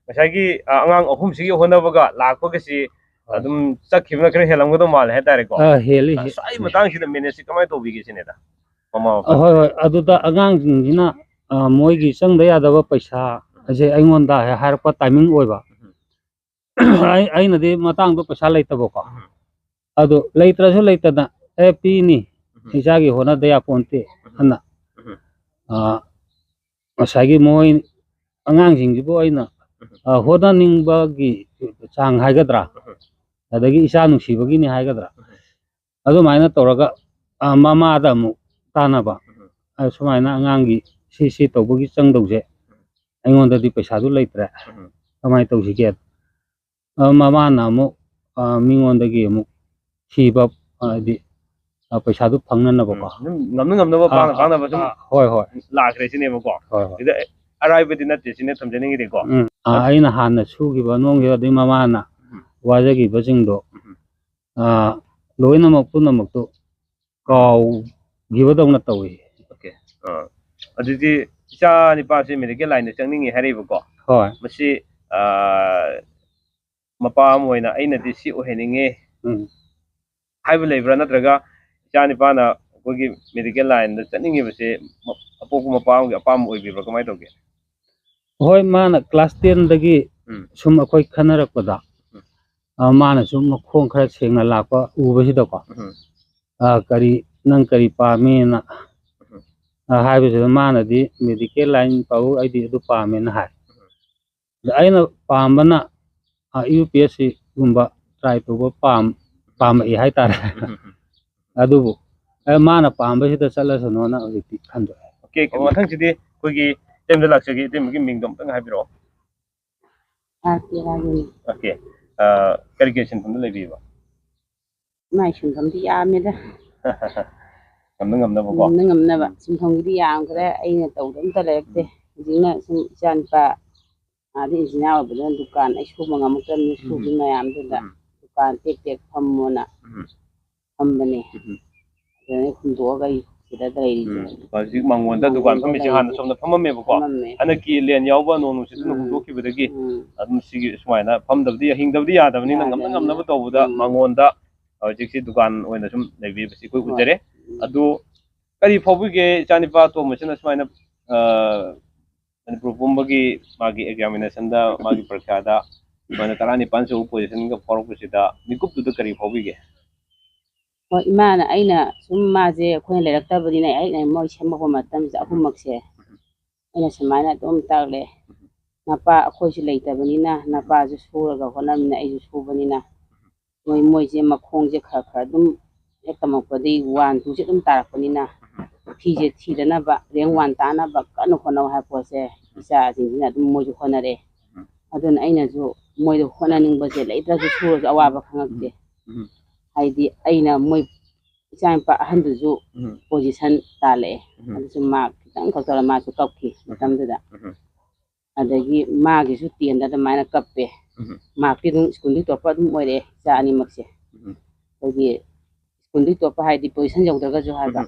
A: ꯉꯁꯥꯏꯒꯤ ꯑꯉꯥꯡ ꯑꯍꯨꯝꯁꯤꯒꯤ ꯍꯣꯠꯅꯕꯒ ꯂꯥꯛꯄꯒꯁꯤ ꯑꯗꯨꯝ ꯆꯠꯈꯤꯕꯅ ꯈꯔ ꯍꯦꯜꯂꯝꯒꯗꯧ ꯃꯥꯜꯂꯦ ꯍꯥꯏꯇꯥꯔꯦꯀꯣ
C: ꯍꯦꯜꯂꯤ
A: ꯁ꯭ꯋꯥꯏ ꯃꯇꯥꯡꯁꯤꯗ ꯃꯦꯅꯦꯖꯁꯤ ꯀꯃꯥꯏꯅ ꯇꯧꯕꯤꯒꯦ ꯁꯤꯅꯦꯗ ꯃꯃꯥ ꯃꯄꯥ
C: ꯍꯣꯏ ꯑꯗꯨꯗ ꯑꯉꯥꯡꯁꯤꯡꯁꯤꯅ ꯃꯣꯏꯒꯤ ꯆꯪꯗ ꯌꯥꯗꯕ ꯄꯩꯁꯥ ꯑꯁꯦ ꯑꯩꯉꯣꯟꯗ ꯍꯥꯏꯔꯛꯄ ꯇꯥꯏꯃꯤꯡ ꯑꯣꯏꯕ ꯑꯩꯅꯗꯤ ꯃꯇꯥꯡꯗꯣ ꯄꯩꯁꯥ ꯂꯩꯇꯕꯀꯣ ꯑꯗꯨ ꯂꯩꯇ꯭ꯔꯁꯨ ꯂꯩꯇꯅ ꯄꯤꯅꯤ ꯏꯆꯥꯒꯤ ꯍꯣꯠꯅꯗ ꯌꯥꯄꯣꯟꯇꯦ ꯑꯅ ꯉꯁꯥꯏꯒꯤ ꯃꯣꯏ ꯑꯉꯥꯡꯁꯤꯡꯁꯤꯕꯨ ꯑꯩꯅ ꯍꯣꯠꯅꯅꯤꯡꯕꯒꯤ ꯆꯥꯡ ꯍꯥꯏꯒꯗ꯭ꯔꯥ ꯑꯗꯒꯤ ꯏꯆꯥ ꯅꯨꯡꯁꯤꯕꯒꯤꯅꯤ ꯍꯥꯏꯒꯗ꯭ꯔꯥ ꯑꯗꯨꯃꯥꯏꯅ ꯇꯧꯔꯒ ꯃꯃꯥꯗ ꯑꯃꯨꯛ ꯇꯥꯟꯅꯕ ꯁꯨꯃꯥꯏꯅ ꯑꯉꯥꯡꯒꯤ ꯁꯤ ꯇꯧꯕꯒꯤ ꯆꯪꯗꯧꯁꯦ ꯑꯩꯉꯣꯟꯗꯗꯤ ꯄꯩꯁꯥꯗꯨ ꯂꯩꯇ꯭ꯔꯦ ꯀꯃꯥꯏꯅ ꯇꯧꯁꯤꯒꯦ ꯃꯃꯥꯅ ꯑꯃꯨꯛ ꯃꯤꯉꯣꯟꯗꯒꯤ ꯑꯃꯨꯛ ꯊꯤꯕ ꯍꯥꯏꯗꯤ ꯄꯩꯁꯥꯗꯨ ꯐꯪꯅꯅꯕꯀꯣ
A: ꯉꯝꯅꯕ ꯄꯥꯡꯅꯕ ꯁꯨꯝ
C: ꯍꯣꯏ
A: ꯂꯥꯛꯈ꯭ꯔꯦ ꯁꯤꯅꯦꯕꯀꯣ ꯁꯤꯗ ꯑꯔꯥꯏꯕꯗꯤ ꯅꯠꯇꯦ ꯁꯤꯅꯦ ꯊꯝꯖꯅꯤꯡꯉꯤꯗꯤꯀꯣ
C: ꯑꯩꯅ ꯍꯥꯟꯅ ꯁꯨꯈꯤꯕ ꯅꯣꯡꯈꯤꯕ ꯑꯗꯩ ꯃꯃꯥꯅ ꯋꯥꯖꯈꯤꯕꯁꯤꯡꯗꯣ ꯂꯣꯏꯅꯃꯛ ꯄꯨꯝꯅꯃꯛꯇꯣ ꯀꯥꯎꯈꯤꯕꯗꯧꯅ ꯇꯧꯏ
A: ꯑꯣꯀꯦ ꯑꯗꯨꯗꯤ ꯏꯆꯥ ꯅꯤꯄꯥꯁꯤ ꯃꯦꯗꯤꯀꯦल ꯂꯥꯏꯟꯗ ꯆꯪꯅꯤꯡꯉꯤ ꯍꯥꯏꯔꯤꯕꯀꯣ
C: ꯍꯣꯏ
A: ꯃꯁꯤ ꯃꯄꯥ ꯑꯃ ꯑꯣꯏꯅ ꯑꯩꯅꯗꯤ ꯁꯤ ꯑꯣꯏꯍꯟꯅꯤꯡꯉꯦ ꯍꯥꯏꯕ ꯂꯩꯕ꯭ꯔꯥ ꯅꯠꯇ꯭ꯔꯒ ꯏꯆꯥ ꯅꯤꯄꯥꯅ ꯑꯩꯈꯣꯏꯒꯤ ꯃꯦꯗꯤꯀꯦल ꯂꯥꯏꯟꯗ ꯆꯠꯅꯤꯡꯉꯤꯕꯁꯦ ꯑꯄꯣꯛꯄ ꯃꯄꯥ ꯑꯃꯒꯤ ꯑꯄꯥꯝꯕ ꯑꯣꯏꯕꯤꯕ꯭ꯔꯥ ꯀꯃꯥꯏꯅ ꯇꯧꯒꯦ
C: ꯍꯣꯏ ꯃꯥꯅ ꯀ꯭ꯂꯥꯁ 10ꯗꯒꯤ ꯁꯨꯝ ꯑꯩꯈꯣꯏ ꯈꯟꯅꯔꯛꯄꯗ ꯃꯥꯅꯁꯨ ꯃꯈꯣꯡ ꯈꯔ ꯁꯦꯡꯅ ꯂꯥꯛꯄ ꯎꯕꯁꯤꯗꯀꯣ ꯅꯪ ꯀꯔꯤ ꯄꯥꯝꯃꯦꯅ ꯍꯥꯏꯕꯁꯤꯗ ꯃꯥꯅꯗꯤ ꯃꯦꯗꯤꯀꯦल ꯂꯥꯏꯟ ꯄꯥꯎ ꯑꯩꯗꯤ ꯑꯗꯨ ꯄꯥꯝꯃꯦꯅ ꯍꯥꯏ ꯑꯩꯅ ꯄꯥꯝꯕꯅ UPSC ꯒꯨꯝꯕ ꯇ꯭ꯔꯥꯏ ꯇꯧꯕ ꯄꯥꯝꯃꯛꯏ ꯍꯥꯏꯇꯥꯔꯦ ꯑꯗꯨꯕꯨ ꯃꯥꯅ ꯄꯥꯝꯕꯁꯤꯗ ꯆꯠꯂꯁꯅꯣꯅ ꯍꯧꯖꯤꯛꯇꯤ ꯈꯟꯗꯣꯛꯑꯦ
A: ꯑꯣꯀꯦ ꯃꯊꯪꯁꯤꯗꯤ ꯑꯩꯈꯣꯏꯒꯤ ꯏꯇꯦꯝꯗ ꯂꯥꯛꯆꯒꯦ ꯏꯇꯦꯝꯒꯤ ꯃꯤꯡꯗꯣ ꯑꯝꯇꯪ ꯍꯥꯏꯕꯤꯔꯛꯑꯣ ꯑꯣꯀꯦ ꯀꯔꯤ ꯁꯤꯟꯐꯝꯗ ꯂꯩꯕꯤꯕ
D: ꯃꯥꯏ ꯁꯤꯟꯐꯝꯗꯤ ꯌꯥꯝꯃꯦꯗ
A: ꯉꯝꯅꯕꯀꯣ
D: ꯉꯝꯅꯕ ꯁꯤꯟꯐꯝꯒꯤꯗꯤ ꯌꯥꯝꯈ꯭ꯔꯦ ꯑꯩꯅ ꯇꯧꯗ ꯑꯝꯇ ꯂꯩꯔꯛꯇꯦ ꯍꯧꯖꯤꯛꯅ ꯁꯨꯝ ꯏꯆꯥ ꯅꯨꯄꯥ ꯑꯗꯩ ꯏꯟꯖꯤꯅꯤꯌꯥꯔ ꯑꯣꯏꯕꯗꯨꯅ ꯗꯨꯀꯥꯟ ꯑꯩ ꯁꯨꯕ ꯉꯝꯃꯛꯇꯕꯅꯤ ꯁꯨꯕꯤ ꯃꯌꯥꯝꯗꯨꯗ ꯗꯨꯀꯥꯟ ꯇꯦꯛ ꯐꯝꯃꯣꯅ ꯐꯝꯕꯅꯦ ꯑꯗꯨꯗꯩ ꯍꯨꯟꯗꯣꯛꯑꯒ ꯑꯩ ꯁꯤꯗ ꯂꯩꯔꯤꯁꯦ
A: ꯍꯧꯖꯤꯛ ꯃꯉꯣꯟꯗ ꯗꯨꯀꯥꯟ ꯐꯝꯃꯤꯁꯦ ꯍꯥꯟꯅ ꯁꯣꯝꯗ ꯐꯝꯃꯝꯃꯦꯕꯀꯣ ꯍꯟꯗꯛꯀꯤ ꯂꯦꯟ ꯌꯥꯎꯕ ꯅꯣꯡ ꯅꯨꯡꯁꯤꯠꯇꯨꯅ ꯍꯨꯟꯗꯣꯛꯈꯤꯕꯗꯒꯤ ꯑꯗꯨꯝ ꯁꯤꯒꯤ ꯁꯨꯃꯥꯏꯅ ꯍꯤꯡꯗꯕꯗꯤ ꯌꯥꯗꯕꯅꯤꯅ ꯉꯝꯅꯕ ꯇꯧꯕꯗ ꯃꯉꯣꯟꯗ ꯍꯧꯖꯤꯛꯁꯤ ꯗꯨꯀꯥꯟ ꯑꯣꯏꯅ ꯁꯨꯝ ꯂꯩꯕꯤꯕꯁꯤ ꯑꯩꯈꯣꯏ ꯎꯖꯔꯦ ꯑꯗꯨ ꯀꯔꯤ ꯐꯥꯎꯕꯤꯒꯦ ꯏꯆꯥꯅꯤꯄꯥ ꯑꯇꯣꯝꯕꯁꯤꯅ ꯁꯨꯃꯥꯏꯅ ꯃꯅꯤꯄꯨꯔ ꯄꯨꯝꯕꯒꯤ ꯃꯥꯒꯤ ꯑꯦꯛꯖꯥꯃꯤꯅꯦꯁꯟꯗ ꯃꯥꯒꯤ ꯄꯔꯤꯈ꯭ꯌꯥꯗ ꯁꯨꯃꯥꯏꯅ 19 ꯁꯨꯕ ꯄꯣꯖꯤꯁꯟꯒ ꯐꯥꯎꯔꯛꯄꯁꯤꯗ ꯃꯤꯀꯨꯞꯇꯨꯗ ꯀꯔꯤ ꯐꯥꯎꯕꯤꯒꯦ
D: ꯍꯣꯏ ꯏꯃꯥꯅ ꯑꯩꯅ ꯁꯨꯝ ꯃꯥꯁꯦ ꯑꯩꯈꯣꯏꯅ ꯂꯩꯔꯛꯇꯕꯅꯤꯅ ꯑꯩꯅ ꯃꯣꯏ ꯁꯦꯝꯃꯛꯄ ꯃꯇꯝꯁꯤꯗ ꯑꯍꯨꯝꯃꯛꯁꯦ ꯑꯩꯅ ꯁꯨꯃꯥꯏꯅ ꯑꯗꯨꯝ ꯇꯥꯛꯂꯦ ꯅꯄꯥ ꯑꯩꯈꯣꯏꯁꯨ ꯂꯩꯇꯕꯅꯤꯅ ꯅꯄꯥꯁꯨ ꯁꯨꯔꯒ ꯍꯣꯠꯅꯃꯤꯅ ꯑꯩꯁꯨ ꯁꯨꯕꯅꯤꯅ ꯃꯣꯏꯁꯦ ꯃꯈꯣꯡꯁꯦ ꯈꯔ ꯑꯗꯨꯝ ꯍꯦꯛ ꯇꯝꯃꯛꯄꯗꯒꯤ 1, 2ꯁꯦ ꯑꯗꯨꯝ ꯇꯥꯔꯛꯄꯅꯤꯅ ꯐꯤꯁꯦ ꯊꯤꯗꯅꯕ ꯔꯦꯡ 1 ꯇꯥꯅꯕ ꯀꯟꯅ ꯍꯣꯠꯅꯧ ꯍꯥꯏꯕ ꯄꯣꯠꯁꯦ ꯏꯆꯥꯁꯤꯡꯁꯤꯅ ꯑꯗꯨꯝ ꯃꯣꯏꯁꯨ ꯍꯣꯠꯅꯔꯛꯑꯦ ꯑꯗꯨꯅ ꯑꯩꯅꯁꯨ ꯃꯣꯏꯗ ꯍꯣꯠꯅꯅꯤꯡꯕꯁꯦ ꯂꯩꯇ꯭ꯔꯁꯨ ꯁꯨꯔꯁꯨ ꯑꯋꯥꯕ ꯈꯪꯉꯛꯇꯦ ꯍꯥꯏꯗꯤ ꯑꯩꯅ ꯃꯣꯏ ꯏꯆꯥꯅꯨꯄꯥ ꯑꯍꯟꯗꯨꯁꯨ ꯄꯣꯖꯤꯁꯟ ꯇꯥꯜꯂꯛꯑꯦ ꯑꯗꯨꯁꯨ ꯃꯥ ꯈꯤꯇꯪ ꯈꯛꯇꯧꯔ ꯃꯥꯁꯨ ꯀꯞꯈꯤ ꯃꯇꯝꯗꯨꯗ ꯑꯗꯒꯤ ꯃꯥꯒꯤꯁꯨ 10ꯗ ꯑꯗꯨꯃꯥꯏꯅ ꯀꯞꯄꯦ ꯃꯥꯔꯛꯇꯤ ꯑꯗꯨꯝ ꯁ꯭ꯀꯨꯜꯗꯤ ꯇꯣꯞꯄꯔ ꯑꯗꯨꯝ ꯑꯣꯏꯔꯛꯑꯦ ꯏꯆꯥ ꯑꯅꯤꯃꯛꯁꯦ ꯑꯩꯈꯣꯏꯒꯤ ꯁ꯭ꯀꯨꯜꯗꯤ ꯇꯣꯞꯄꯔ ꯍꯥꯏꯗꯤ ꯄꯣꯖꯤꯁꯟ ꯌꯧꯗ꯭ꯔꯒꯁꯨ ꯍꯥꯏꯕ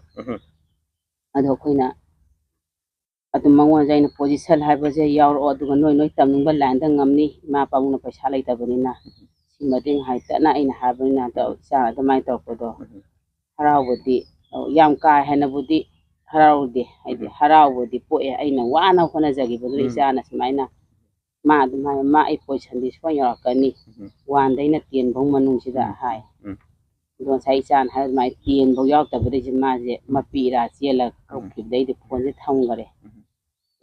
D: ꯑꯗꯣ ꯑꯩꯈꯣꯏꯅ ꯑꯗꯨꯝ ꯃꯉꯣꯟꯗ ꯑꯩꯅ ꯄꯣꯖꯤꯁꯟ ꯍꯥꯏꯕꯁꯦ ꯌꯥꯎꯔꯛꯑꯣ ꯑꯗꯨꯒ ꯅꯣꯏ ꯇꯝꯅꯤꯡꯕ ꯂꯥꯏꯟꯗ ꯉꯝꯅꯤ ꯏꯃꯥ ꯄꯥꯕꯨꯡꯅ ꯄꯩꯁꯥ ꯂꯩꯇꯕꯅꯤꯅ ꯁꯤ ꯃꯇꯦꯡ ꯍꯥꯏꯇꯅ ꯑꯩꯅ ꯍꯥꯏꯕꯅꯤꯅ ꯏꯆꯥ ꯑꯗꯨꯃꯥꯏꯅ ꯇꯧꯔꯛꯄꯗꯣ ꯍꯔꯥꯎꯕꯗꯤ ꯌꯥꯝ ꯀꯥ ꯍꯦꯟꯅꯕꯨꯗꯤ ꯍꯔꯥꯎꯗꯦ ꯍꯥꯏꯗꯤ ꯍꯔꯥꯎꯕꯗꯤ ꯄꯣꯛꯑꯦ ꯑꯩꯅ ꯋꯥꯅ ꯍꯣꯠꯅꯖꯈꯤꯕꯗꯨꯗ ꯏꯆꯥꯅ ꯁꯨꯃꯥꯏꯅ ꯃꯥ ꯑꯗꯨꯃꯥꯏꯅ ꯃꯥ ꯑꯩ ꯄꯣꯖꯤꯁꯟꯗꯤ ꯁꯣꯏ ꯌꯧꯔꯛꯀꯅꯤ 1ꯗꯩꯅ 10 ꯐꯥꯎ ꯃꯅꯨꯡꯁꯤꯗ ꯍꯥꯏ ꯑꯗꯣ ꯉꯁꯥꯏ ꯏꯆꯥꯅ ꯍꯥꯏ ꯑꯗꯨꯃꯥꯏꯅ 10 ꯐꯥꯎ ꯌꯥꯎꯔꯛꯇꯕꯗꯩꯁꯦ ꯃꯥꯁꯦ ꯃꯄꯤ ꯏꯔꯥ ꯆꯦꯜꯂꯒ ꯀꯞꯈꯤꯕꯗꯩꯗꯤ ꯐꯣꯟꯁꯦ ꯊꯝꯈꯔꯦ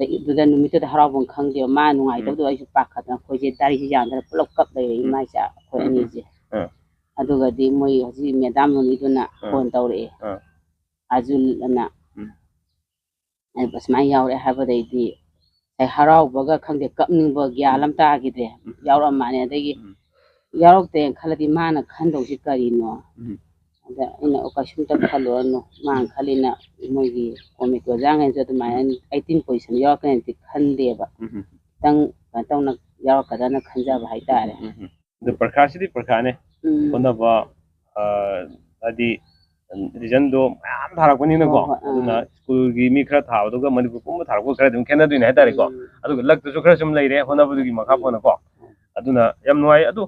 D: ꯑꯗꯨꯗ ꯅꯨꯃꯤꯠꯇꯨꯗ ꯍꯔꯥꯎꯐꯝ ꯈꯪꯗꯦꯕ ꯃꯥ ꯅꯨꯡꯉꯥꯏꯇꯕꯗꯣ ꯑꯩꯁꯨ ꯄꯥꯈꯠꯇꯅ ꯑꯩꯈꯣꯏꯁꯦ ꯗꯥꯔꯤꯁꯦ ꯌꯥꯟꯗꯅ ꯄꯨꯂꯞ ꯀꯞ ꯂꯩꯔꯦ ꯏꯃꯥ ꯏꯆꯥ ꯑꯩꯈꯣꯏ ꯑꯅꯤꯁꯦ ꯑꯗꯨꯒꯗꯤ ꯃꯣꯏ ꯍꯧꯖꯤꯛ ꯃꯦꯗꯥꯝ ꯅꯣꯅꯤꯗꯨꯅ ꯐꯣꯟ ꯇꯧꯔꯛꯑꯦ ꯑꯖꯨꯜꯑꯅ ꯁꯨꯃꯥꯏꯅ ꯌꯥꯎꯔꯛꯑꯦ ꯍꯥꯏꯕꯗꯩꯗꯤ ꯍꯔꯥꯎꯕꯒ ꯈꯪꯗꯦ ꯀꯞꯅꯤꯡꯕ ꯒ꯭ꯌꯥꯟ ꯑꯃ ꯇꯥꯈꯤꯗ꯭ꯔꯦ ꯌꯥꯎꯔꯛꯑ ꯃꯥꯅꯦ ꯑꯗꯒꯤ ꯌꯥꯎꯔꯛꯇꯦꯅ ꯈꯜꯂꯗꯤ ꯃꯥꯅ ꯈꯟꯗꯧꯁꯤ ꯀꯔꯤꯅꯣ ꯑꯗ ꯑꯩꯅ ꯀꯩꯁꯨꯝꯇ ꯈꯜꯂꯨꯔꯅꯨ ꯃꯥꯅ ꯈꯜꯂꯤꯅ ꯃꯣꯏꯒꯤ ꯀꯣꯃꯤꯇꯤ ꯑꯣꯖꯥꯉꯩꯁꯨ ꯑꯗꯨꯃꯥꯏꯅ 18 ꯄꯣꯖꯤꯁꯟ ꯌꯥꯎꯔꯛꯀꯅꯤꯗꯤ ꯈꯟꯗꯦꯕ ꯈꯤꯇꯪ ꯀꯩꯅꯣ ꯇꯧꯅ ꯌꯥꯎꯔꯛꯀꯗ꯭ꯔꯅ ꯈꯟꯖꯕ ꯍꯥꯏꯇꯥꯔꯦ
A: ꯑꯗꯨ ꯄꯔꯤꯈꯥꯁꯤꯗꯤ ꯄꯔꯤꯈꯥꯅꯦ ꯍꯣꯠꯅꯕ ꯍꯥꯏꯗꯤ ꯔꯤꯖꯟꯗꯣ ꯃꯌꯥꯝ ꯊꯥꯔꯛꯄꯅꯤꯅꯀꯣ ꯑꯗꯨꯅ ꯁ꯭ꯀꯨꯜꯒꯤ ꯃꯤ ꯈꯔ ꯊꯥꯕꯗꯨꯒ ꯃꯅꯤꯄꯨꯔ ꯄꯨꯝꯕ ꯊꯥꯔꯛꯄ ꯈꯔ ꯑꯗꯨꯝ ꯈꯦꯠꯅꯗꯣꯏꯅꯦ ꯍꯥꯏꯇꯥꯔꯦꯀꯣ ꯑꯗꯨꯒ ꯂꯛꯇꯁꯨ ꯈꯔ ꯁꯨꯝ ꯂꯩꯔꯦ ꯍꯣꯠꯅꯕꯗꯨꯒꯤ ꯃꯈꯥ ꯄꯣꯟꯅꯀꯣ ꯑꯗꯨꯅ ꯌꯥꯝ ꯅꯨꯡꯉꯥꯏ ꯑꯗꯨ